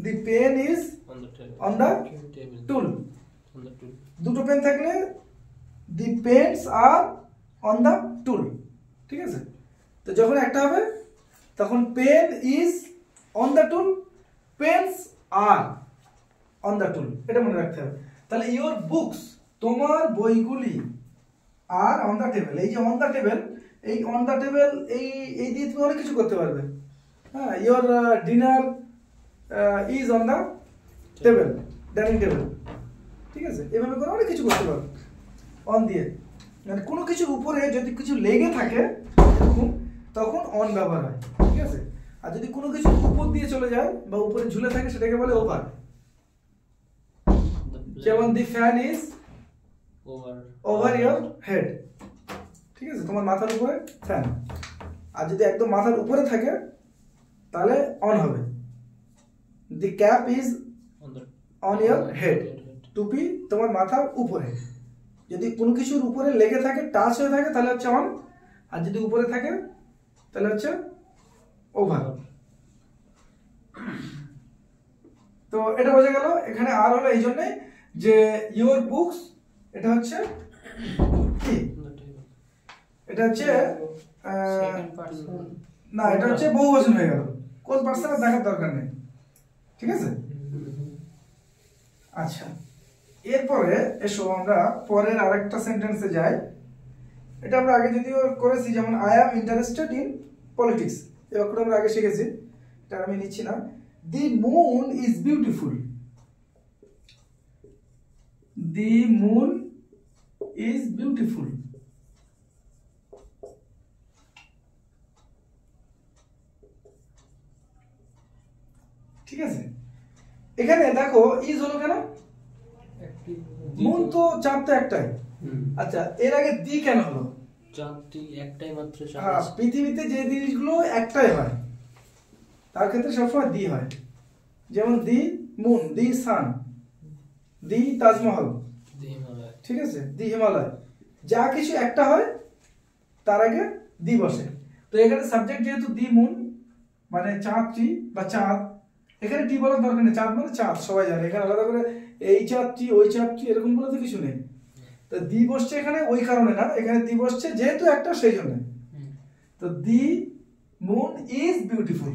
the pen is on the stool, দুটো পেন থাকলে দি পেন্স আর অন দা টুল। ঠিক আছে। তো যখন একটা হবে তখন pen is on the stool, pens are on the stool, এটা মনে রাখতে হবে। তাহলে ইয়োর বুকস তোমার বইগুলি আর অন দা টেবিল, এই যে অন দা টেবিল, এই অন দা টেবিল এই দিয়ে তুমি অনেক কিছু করতে পারবে। হ্যাঁ, your dinner is on the table, dining table. ঠিক আছে। এভাবে করে অনেক কিছু করতে পারবে অন দিয়ে। মানে কোনো কিছুর উপরে যদি কিছু লেগে থাকে তখন অন ব্যবহার হয়। ঠিক আছে। আর যদি কোনো কিছু উপর দিয়ে চলে যায় বা উপরে ঝুলে থাকে সেটাকে বলে ওভার। যেমন the fan is over your head. ঠিক আছে, তোমার মাথার উপরে ফ্যান। আর যদি একদম মাথার উপরে থাকে তাহলে অন হবে। The cap is on your head, টুপি তোমার মাথার উপরে। যদি কোনো কিছুর উপরে লেগে থাকে, টাচ হয়ে থাকে, তাহলে হচ্ছে অন। আর যদি উপরে থাকে তাহলে হচ্ছে ওভার। তো এটা বোঝা গেল। এখানে আর হলো এই জন্যে যে ইয়োর বুকস, এটা হচ্ছে কি, এটা হচ্ছে না, এটা হচ্ছে বহুবচন হয়ে গেল, কোন পার্সনের দেখার দরকার নেই। ঠিক আছে। আচ্ছা, এরপরে এসো আমরা পরের আরেকটা সেন্টেন্সে যাই। এটা আমরা আগে যদিও করেছি, যেমন I am interested in politics, এই বাক্যটা আমরা আগে শিখেছি, এটা আমি নিচ্ছি না। The moon is beautiful, the moon is beautiful. ঠিক আছে, এখানে দেখো ইজ হলো কেন, মুন তো চাঁদ তো একটাই। আচ্ছা এর আগে দি কেন হলো? চাঁদটি একটাই মাত্র চাঁদ হ্যাঁ, আছে। পৃথিবীতে যে জিনিসগুলো একটাই হয় তার ক্ষেত্রে সবসময় দি হয়, যেমন দি মুন, দি সান, দি তাজমহল, দি হিমালয়। ঠিক আছে, দি হিমালয়, যা কিছু একটা হয় তার আগে দি বসে। তো এখানে সাবজেক্ট যেহেতু দি মুন মানে চাঁদটি বা চাঁদ, এখানে টি বলার দরকার নেই, চাঁদ মানে চাঁদ সবাই জানে, এখানে আলাদা করে এই চাঁদটি ওই চাঁদটি এরকম বলে তো কিছু নেই। তো দি বসছে এখানে ওই কারণে না, এখানে দি বসছে যেহেতু একটা সেই জন্য। তো দি মুন ইজ বিউটিফুল।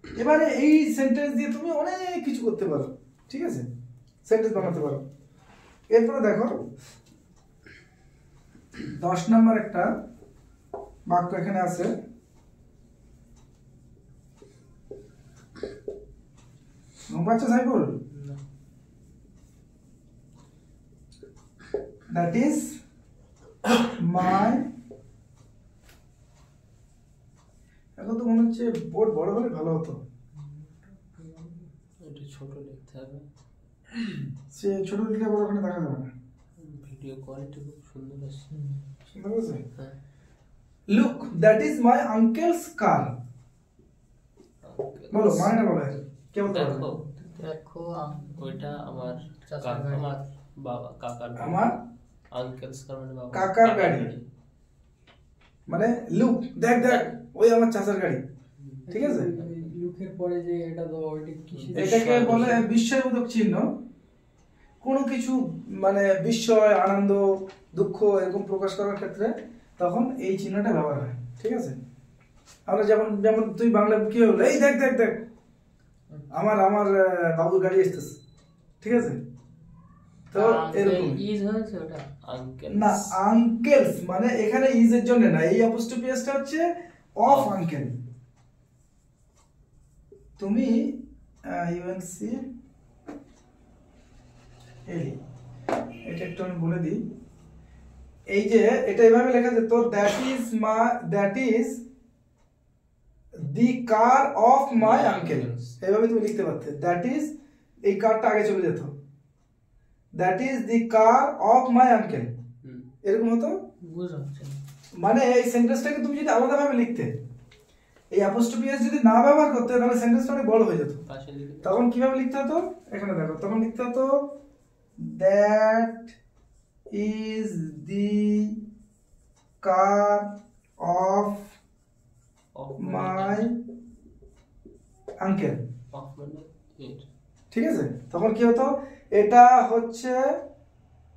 এবারে এই সেন্টেন্স দিয়ে তুমি অনেক কিছু করতে পারো, ঠিক আছে, সেন্টেন্স বানাতে পারো। এরপরে দেখো 10 নম্বর একটা বাক্য এখানে আছে, বাচ্চা সাইফুল, দ্যাট ইজ মাই, এখন তো মনে হচ্ছে বোর্ড বড় হলে ভালো হতো, এটা ছোট লিখতে হবে, সে ছোট লিখে বড় ওখানে দেখা যাবে না। ভিডিও কোয়ালিটি খুব সুন্দর আছে। সুন্দর আছে। হ্যাঁ, look that is my uncle's car. বলো মানেটা বলো, কে বলতে পারবে? দেখো দেখো ওইটা আমার চাচার গাড়ি। আমার বাবা কাকার গাড়ি। আমার আঙ্কেলস কার মানে বাবা কাকার গাড়ি। মানে লুক দেখ দেখ ওই আমার চাচার গাড়ি, ঠিক আছে। লুকের পরে যে এটা দাও ওইটা কিসের? এটাকে বলে বিস্ময়বোধক চিহ্ন। কোনো কিছু মানে বিস্ময়, আনন্দ, দুঃখ এরকম প্রকাশ করার ক্ষেত্রে তখন এই চিহ্নটা ব্যবহার হয়, ঠিক আছে। আমরা যেমন যেমন তুই বাংলা কি বলবো, এই দেখ দেখ দেখ আমার আমার বাবুর গাড়ি আসতেছে, ঠিক আছে। তো এরকম ইজ হয়েছে ওটা আঙ্কেল না, আঙ্কেলস মানে এখানে ইজ এর জন্য না, এই অ্যাপোস্ট্রফি এসটা হচ্ছে অফ আঙ্কেল। তুমি ইউএনসি এলি, এটা একটু আমি বলে দিই, এই যে এটা এভাবে লেখা যেত, that is the car of my uncle, এভাবে তুমি লিখতে পারতে। দ্যাট ইজ, এই কারটা আগে চলে যেত, that is the car of my uncle, এরকম হতো। বুঝা যাচ্ছে না। মানে এই সেন্টেন্সটাকে তুমি যদি আলাদা ভাবে লিখতে, এই অ্যাপোস্ট্রফি এস যদি না ব্যবহার করতে, তাহলে সেন্টেন্সটা অনেক বড় হয়ে যেত। পাশে লিখে দাও। তখন কিভাবে লিখতে হতো, এখানে দেখো, তখন লিখতে হতো that is the car of of my uncle, of মানে এর। ঠিক আছে। তখন কি হতো, এটা হচ্ছে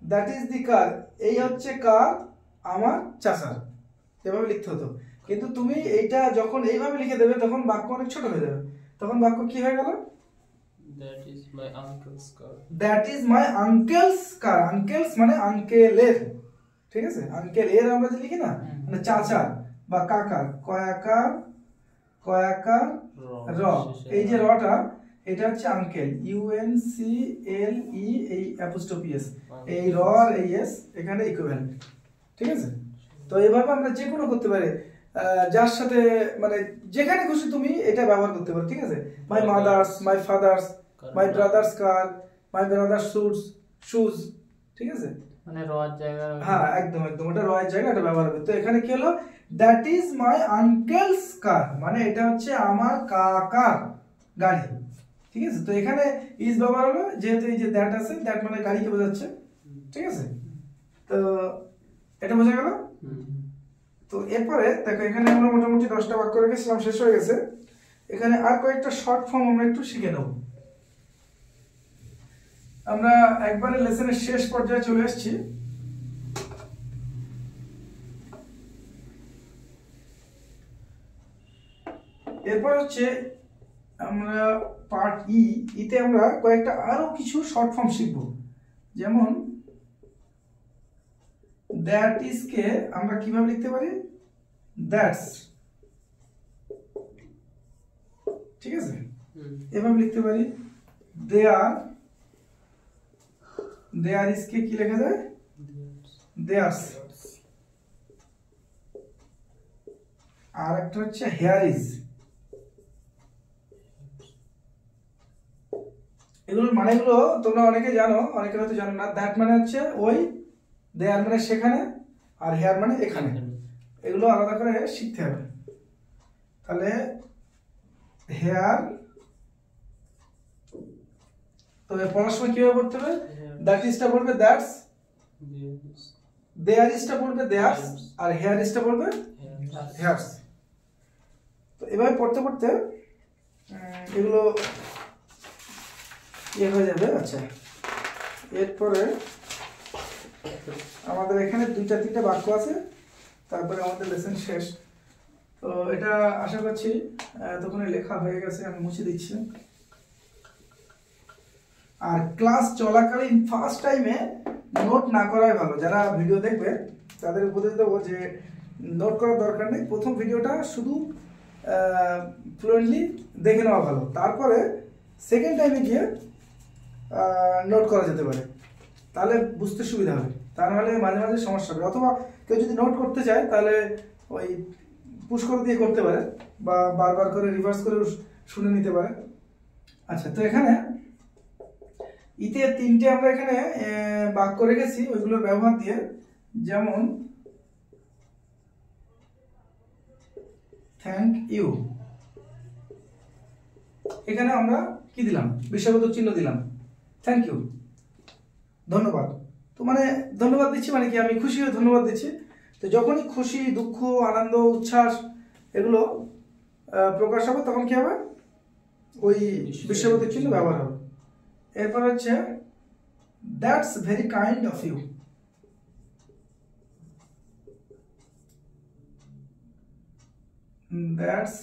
দ্যাট ইজ দি কার, এই হচ্ছে কার আমার চাচার, এভাবে লিখতে হতো। কিন্তু তুমি এইটা যখন এইভাবে লিখে দেবে তখন বাক্য অনেক ছোট হয়ে যাবে, তখন বাক্য কি হয়ে গেল, that is my uncle's car. That is my uncle's car. Uncle's মানে আঙ্কেলের, ঠিক আছে। আঙ্কেল এর আমরা যে লিখি না, মানে চাচার বা কাকার, কয়াকার, কয়াকার র, এই যে রটা এটা হচ্ছে আঙ্কেল, UNCLE, এই অ্যাপোস্ট্রফি এস, এই র আর এই এস এখানে ইকুইভ্যালেন্ট, ঠিক আছে। তো এইভাবে আমরা যে কোনো করতে পারি, যার সাথে মানে যেখানে খুশি তুমি এটা ব্যবহার করতে পারো, ঠিক আছে। My mother's, my father's, my brothers car, my brothers shoes, ঠিক আছে। মানে রর জায়গা। হ্যাঁ একদম একদম, ওটা রয়ের জায়গা, এটা ব্যবহার হবে। তো এখানে কি হলো, দ্যাট ইজ মাই আঙ্কেলস কার, মানে এটা হচ্ছে আমার কাকার গাড়ি, ঠিক আছে। তো এখানে ইজ ব্যবহার হলো যেহেতু এই যে দ্যাট আছে, দ্যাট মানে গাড়িকে বোঝাচ্ছে, ঠিক আছে। তো এটা বোঝা গেল। তো এরপরে দেখো এখানে আমরা মোটামুটি 10টা বাক্য রেখেছিলাম, শেষ হয়ে গেছে। এখানে আর কয়েকটা শর্ট ফর্ম আমরা একটু শিখে নেব। আমরা একবারে লেসনের শেষ পর্যায়ে চলে এসেছি। এরপর হচ্ছে আমরা পার্ট ইতে আমরা কয়েকটা আরো কিছু শর্ট ফর্ম শিখব। যেমন দ্যাট ইজ কে আমরা কিভাবে লিখতে পারি, দ্যাটস, ঠিক আছে। এভাবে লিখতে পারি দেয়ার ইজ কে কি লেখা যায়, দেয়ার্স। আর একটা হচ্ছে হেয়ার ইজ, এগুলোর মানেগুলো তোমরা অনেকে জানো, অনেকে হয়তো জানো না। দ্যাট মানে হচ্ছে ওই, দেয়ার মানে সেখানে, আর হেয়ার মানে এখানে। এগুলো আলাদা করে শিখতে হবে। তাহলে হেয়ার, তবে পড়ার সময় কিভাবে পড়তে হবে? দ্যাট ইজটা পড়বে দ্যাটস, দেয়ার ইজটা পড়বে দেয়ার্স, আর হেয়ার ইজটা পড়বে হেয়ার্স। তো এভাবে পড়তে পড়তে এগুলো ইয়ে হয়ে যাবে। আচ্ছা, এরপরে আমাদের এখানে 2-3টা বাক্য আছে, তারপরে আমাদের লেসন শেষ। তো এটা আশা করছি তখন লেখা হয়ে গেছে, আমি মুছে দিচ্ছি। আর ক্লাস চলাকালীন ফার্স্ট টাইমে নোট না করাই ভালো। যারা ভিডিও দেখবে তাদের উপদেশ দেবো যে নোট করার দরকার নেই, প্রথম ভিডিওটা শুধু ফ্লুয়েন্টলি দেখে নেওয়া ভালো, তারপরে সেকেন্ড টাইমে গিয়ে নোট করা যেতে পারে, তাহলে বুঝতে সুবিধা হবে। তা নাহলে মাঝে মাঝে সমস্যা হবে। অথবা কেউ যদি নোট করতে চায় তাহলে ওই পুশ করে দিয়ে করতে পারে, বা বারবার করে রিভার্স করে শুনে নিতে পারে। আচ্ছা, তো এখানে ইতে 3টে আমরা এখানে বাক্য রেখেছি, ওইগুলোর ব্যবহার দিয়ে। যেমন থ্যাংক ইউ, এখানে আমরা কি দিলাম? বিশ্ববোধক চিহ্ন দিলাম, থ্যাংক ইউ, ধন্যবাদ। তো মানে ধন্যবাদ দিচ্ছি মানে কি, আমি খুশি হয়ে ধন্যবাদ দিচ্ছি। তো যখনই খুশি, দুঃখ, আনন্দ, উচ্ছ্বাস এগুলো প্রকাশ হবে, তখন কি হবে? ওই বিশ্ববোধক চিহ্ন ব্যবহার হবে। এরপর হচ্ছে that's very kind of you. That's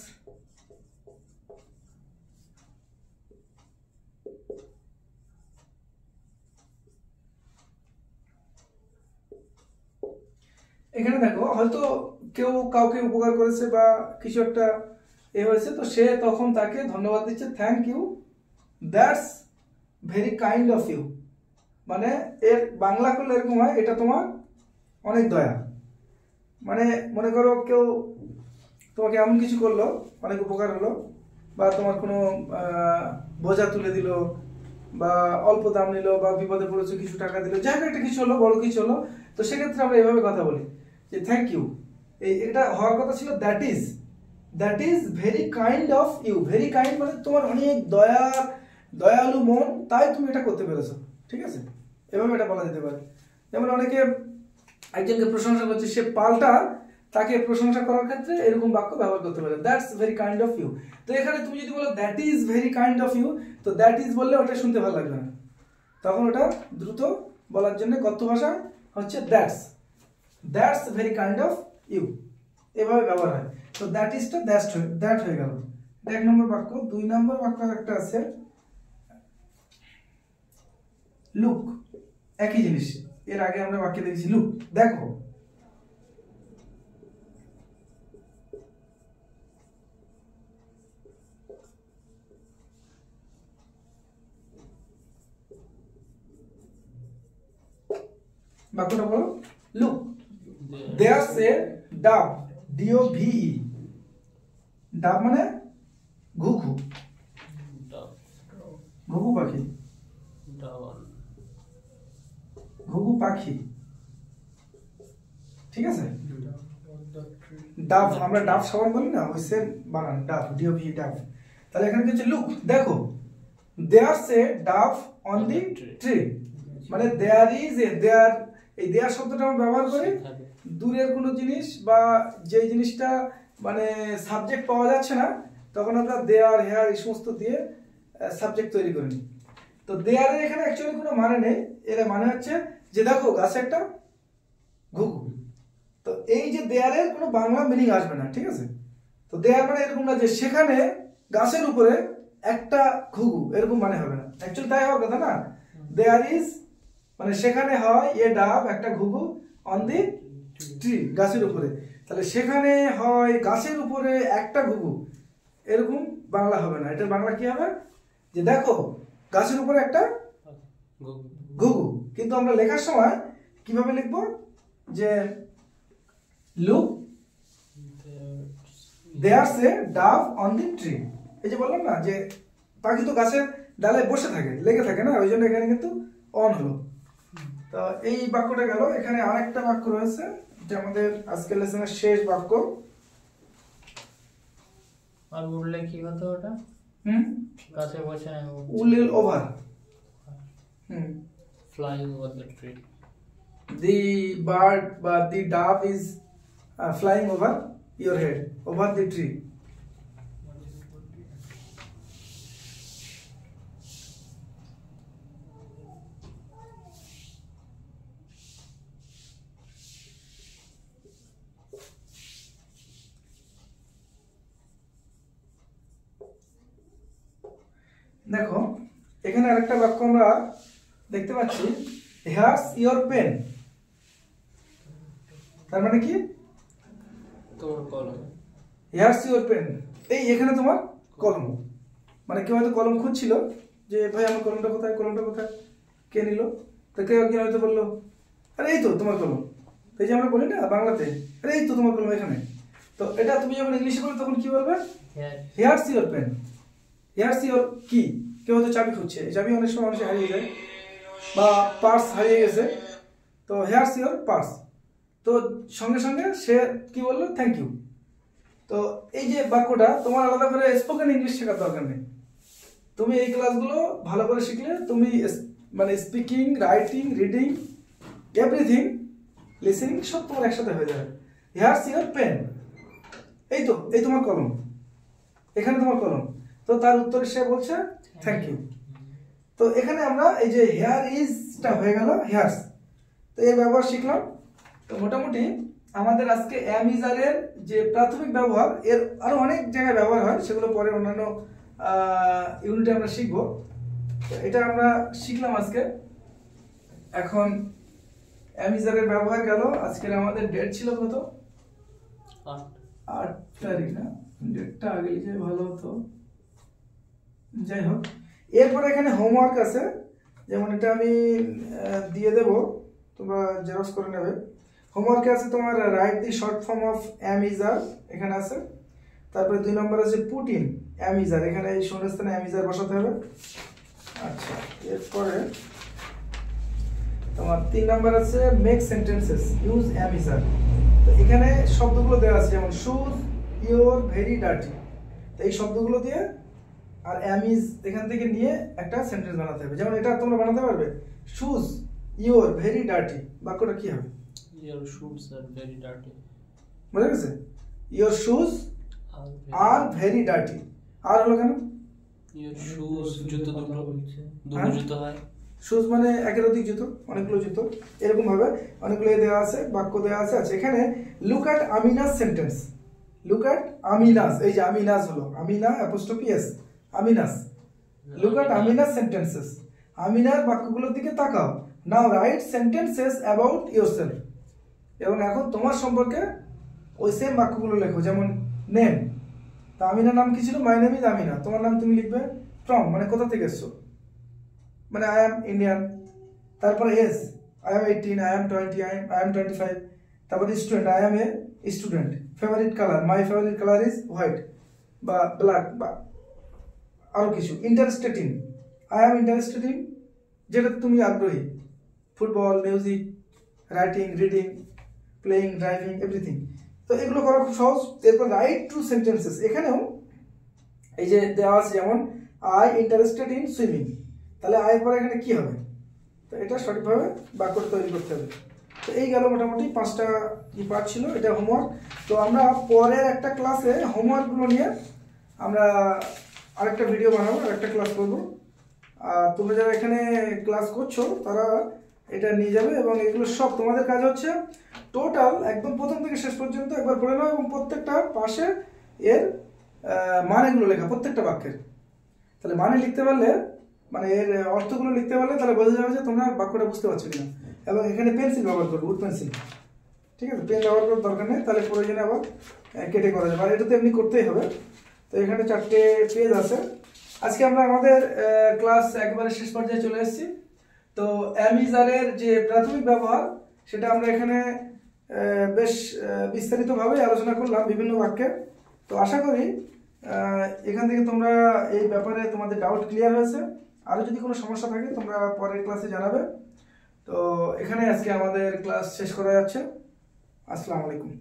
এখানে দেখো, হয়তো কেউ কাউকে উপকার করেছে বা কিছু একটা এ হয়েছে, তো সে তখন তাকে ধন্যবাদ দিচ্ছে, thank you, that's very kind of you. মানে এর বাংলা করলে এরকম হয়, এটা তোমার অনেক দয়া। মানে মনে করো কেউ তোমাকে এমন কিছু করলো, অনেক উপকার হলো, বা তোমার কোনো বোঝা তুলে দিল, বা অল্প দাম নিল, বা বিপদে পড়েছো কিছু টাকা দিল, যাই হোক একটা কিছু হলো, বড় কিছু হলো, তো সেক্ষেত্রে আমরা এভাবে কথা বলি যে থ্যাংক ইউ। এটা হওয়ার কথা ছিল that is very kind of you. Very kind মানে তোমার অনেক দয়ালু মন, তাই তুমি এটা করতে পেরেছো। ঠিক আছে, এভাবে এটা বলা যেতে পারে। যেমন অনেকে একজনকে প্রশংসা করছে, সে পাল্টা তাকে প্রশংসা করার ক্ষেত্রে এরকম বাক্য ব্যবহার করতে পারে, that's very kind of you. তো এখানে তুমি যদি বলো that is very kind of you, তো দ্যাট ইজ বললে ওটা শুনতে ভালো লাগবে না, তখন ওটা দ্রুত বলার জন্য কথ্য ভাষা হচ্ছে that's very kind of you, এভাবে ব্যবহার হয়। তো দ্যাট ইজটা দ্যাট হয়ে গেল, 1 নম্বর বাক্য। 2 নম্বর বাক্য একটা আছে লুক, একই জিনিস, এর আগে আমরা বাক্যে দেখেছি লুক, দেখো। বাক্যটা বলো, look, there's a dove, D-O-V-E, ডাব মানে ঘুঘু, ঘুঘু পাখি, ঘুঘু পাখি, ঠিক আছে। ডাব, আমরা ডাব সাবান বলি না, ওই সেম বানান, ডাব, D-O-V-E, ডাব। তাহলে এখানে কি হচ্ছে, লুক, দেখো, there's a dove on the tree, মানে there is a, there, এই দেয়ার শব্দটা আমরা ব্যবহার করি দূরের কোনো জিনিস বা যে জিনিসটা মানে সাবজেক্ট পাওয়া যাচ্ছে না, তখন আমরা দেয়ার, হেয়ার এই সমস্ত দিয়ে সাবজেক্ট তৈরি করে নিই। তো দেয়ারের এখানে অ্যাকচুয়ালি কোনো মানে নেই, এর মানে হচ্ছে যে দেখো গাছে একটা ঘুঘু। তো এই যে দেয়ারের কোনো বাংলা মিনিং আসবে না, ঠিক আছে। তো দেয়ার মানে এরকম না যে সেখানে গাছের উপরে একটা ঘুঘু, এরকম মানে হবে না, অ্যাকচুয়ালি তাই হওয়ার কথা না। দেয়ার ইজ মানে সেখানে হয় এ ডাব, একটা ঘুঘু, অন দি ট্রি, গাছের উপরে। তাহলে সেখানে হয় গাছের উপরে একটা ঘুঘু, এরকম বাংলা হবে না। এটার বাংলা কি হবে, যে দেখো গাছের উপরে একটা ঘুঘু। কিন্তু আমরা লেখার সময় কিভাবে লিখবো, যে look there's a dove on the tree। এই যে বললাম না যে পাখি তো গাছের ডালে বসে থাকে, লেগে থাকে না, ওই জন্য এখানে কিন্তু অন হলো। তো এই বাক্যটা গেল। এখানে আরেকটা বাক্য রয়েছে, যে আমাদের আজকের লেসনের শেষ বাক্য। আর উড়লে কি হতো ওটা? গাছে বসে will over, fly over the tree. the bird but the dove is flying over your head, over the tree. দেখো এখানে আরেকটা বাক্য আমরা দেখতে পাচ্ছি, here's your pen। তার মানে কি? তোর কলম। here's your pen, এই এখানে তোমার কলম। মানে কেউ হয়তো কলম খুঁজছিল, যে ভাই আমার কলমটা কোথায়, কলমটা কোথায়, কে নিল? তো কেউ একজন হয়তো বললো আরে এই তো তোমার কলম। এই যে আমরা বলি না বাংলাতে, আরে এই তো তোমার কলম এখানে। তো এটা তুমি যখন ইংলিশে বলো তখন কি বলবে? here's your pen, here's your কি। কেউ হয়তো চাবি খুঁজছে, এই চাবি অনেক সময় মানুষের হারিয়ে যায়, বা পার্স হারিয়ে গেছে, তো here's your পার্স। তো সঙ্গে সঙ্গে সে কি বললো? Thank you. তো এই যে বাক্যটা তোমার আলাদা করে স্পোকেন ইংলিশ শেখার দরকার নেই। তুমি এই ক্লাসগুলো ভালো করে শিখলে তুমি মানে speaking, writing, reading, everything, listening সব তোমার একসাথে হয়ে যাবে। হেয়ারস ইওর পেন, এই তো এই তোমার কলম, এখানে তোমার কলম। তো তার উত্তরে সে বলছে থ্যাংক ইউ। তো এখানে আমরা এই যে হেয়ার ইজটা হয়ে গেল হেয়ারস, তো এর ব্যবহার শিখলাম। তো মোটামুটি আমাদের আজকে অ্যাম ইজ আর এর যে প্রাথমিক ব্যবহার, এর আরো অনেক জায়গায় ব্যবহার হয়, সেগুলো পরে অন্যান্য ইউনিটে আমরা শিখবো। তো এটা আমরা শিখলাম আজকে। এখন অ্যাম ইজ আর এর ব্যবহার গেল। আজকের আমাদের ডেট ছিল কত? 8 তারিখ না? ডেটটা আগে লিখে ভালো হতো। যাই হোক, এরপরে এখানে হোমওয়ার্ক আছে, যেমন এটা আমি দিয়ে দেব, তোমরা জেরক্স করে নেবে। হোমওয়ার্কে আছে তোমার write the short form of am is are, এখানে আছে। তারপরে 2 নম্বর আছে put in am is are, এখানে এই শূন্যস্থানে অ্যাম ইজ আর বসাতে হবে। আচ্ছা, এরপরে তোমার 3 নম্বর আছে make sentences use am is are. তো এখানে শব্দগুলো দেওয়া আছে, যেমন শুজ ইওর ভেরি ডার্টি। তো এই শব্দগুলো দিয়ে আর অ্যাম ইজ এখান থেকে নিয়ে একটা সেন্টেন্স বানাতে হবে। যেমন এটা তোমরা বানাতে পারবে, শুজ ইওর ভেরি ডার্টি, বাক্যটা কি হবে? Your shoes are very dirty. বুঝা গেছে? Your shoes are very dirty. Are হলো কেন? Your shoes জুতো বলছে, দুটো জুতো হয়। শুজ মানে একের অধিক জুতো, অনেকগুলো জুতো, এরকম ভাবে অনেকগুলো দেওয়া আছে, বাক্য দেওয়া আছে। আচ্ছা, এখানে look at Amina's sentence. Look at Amina's, এই যে আমিনাস হলো, Amina apostrophe s, Amina's. Look at Amina's sentences, আমিনার বাক্যগুলোর দিকে তাকাও। Now write sentences about yourself, এবং এখন তোমার সম্পর্কে ওই সেম বাক্যগুলো লেখো। যেমন নেম, তা আমিনার নাম কি ছিল? মাই নেম ইজ আমিনা। তোমার নাম তুমি লিখবে ফ্রম, মানে কোথা থেকে এসছো, মানে আই এম ইন্ডিয়ান। তারপরে age, I am 18, I am 20, I am 25। তারপরে student, I am a student. Favourite colour, my favourite colour is white বা ব্ল্যাক, বা আরো কিছু। Interested in, I am interested in, যেটাতে তুমি আগ্রহী, football, music, writing, reading, playing, driving, everything. তো এগুলো করা খুব সহজ। এরপর রাইট টু সেন্টেন্সেস, এখানেও এই যে দেওয়া আছে, যেমন আই ইন্টারেস্টেড ইন সুইমিং, তাহলে আয়ের পরে এখানে কি হবে? তো এটা সঠিকভাবে বাক্যটা তৈরি করতে হবে। তো এই গেল মোটামুটি 5টা কি পার্ট ছিল, এটা হোমওয়ার্ক। তো আমরা পরের একটা ক্লাসে হোমওয়ার্কগুলো নিয়ে আমরা আরেকটা ভিডিও বানাবো, আরেকটা ক্লাস করবো। আর তোমরা যারা এখানে ক্লাস করছো তারা এটা নিয়ে যাবে, এবং এগুলো সব তোমাদের কাজ হচ্ছে টোটাল একদম প্রথম থেকে শেষ পর্যন্ত একবার পড়ে নাও, এবং প্রত্যেকটা পাশে এর মানেগুলো লেখা, প্রত্যেকটা বাক্যের। তাহলে মানে লিখতে পারলে, মানে এর অর্থগুলো লিখতে পারলে, তাহলে বোঝা যাবে যে তোমরা বাক্যটা বুঝতে পারছো কিনা। এবং এখানে পেন্সিল ব্যবহার করবে, উড পেন্সিল, ঠিক আছে? পেন ব্যবহার করার দরকার নেই, তাহলে প্রয়োজনে আবার কেটে করা যাবে। আর এটা তো এমনি করতেই হবে। তো এখানে 4টে পেজ আছে। আজকে আমরা আমাদের ক্লাস একবারে শেষ পর্যায়ে চলে এসেছি। তো অ্যাম ইজ আর এর যে প্রাথমিক ব্যবহার, সেটা আমরা এখানে বেশ বিস্তারিতভাবে আলোচনা করলাম বিভিন্ন বাক্যে। তো আশা করি এখান থেকে তোমরা এই ব্যাপারে তোমাদের ডাউট ক্লিয়ার হয়েছে। আরও যদি কোনো সমস্যা থাকে তোমরা পরের ক্লাসে জানাবে। তো এখানে আজকে আমাদের ক্লাস শেষ করা যাচ্ছে। আসসালামু আলাইকুম।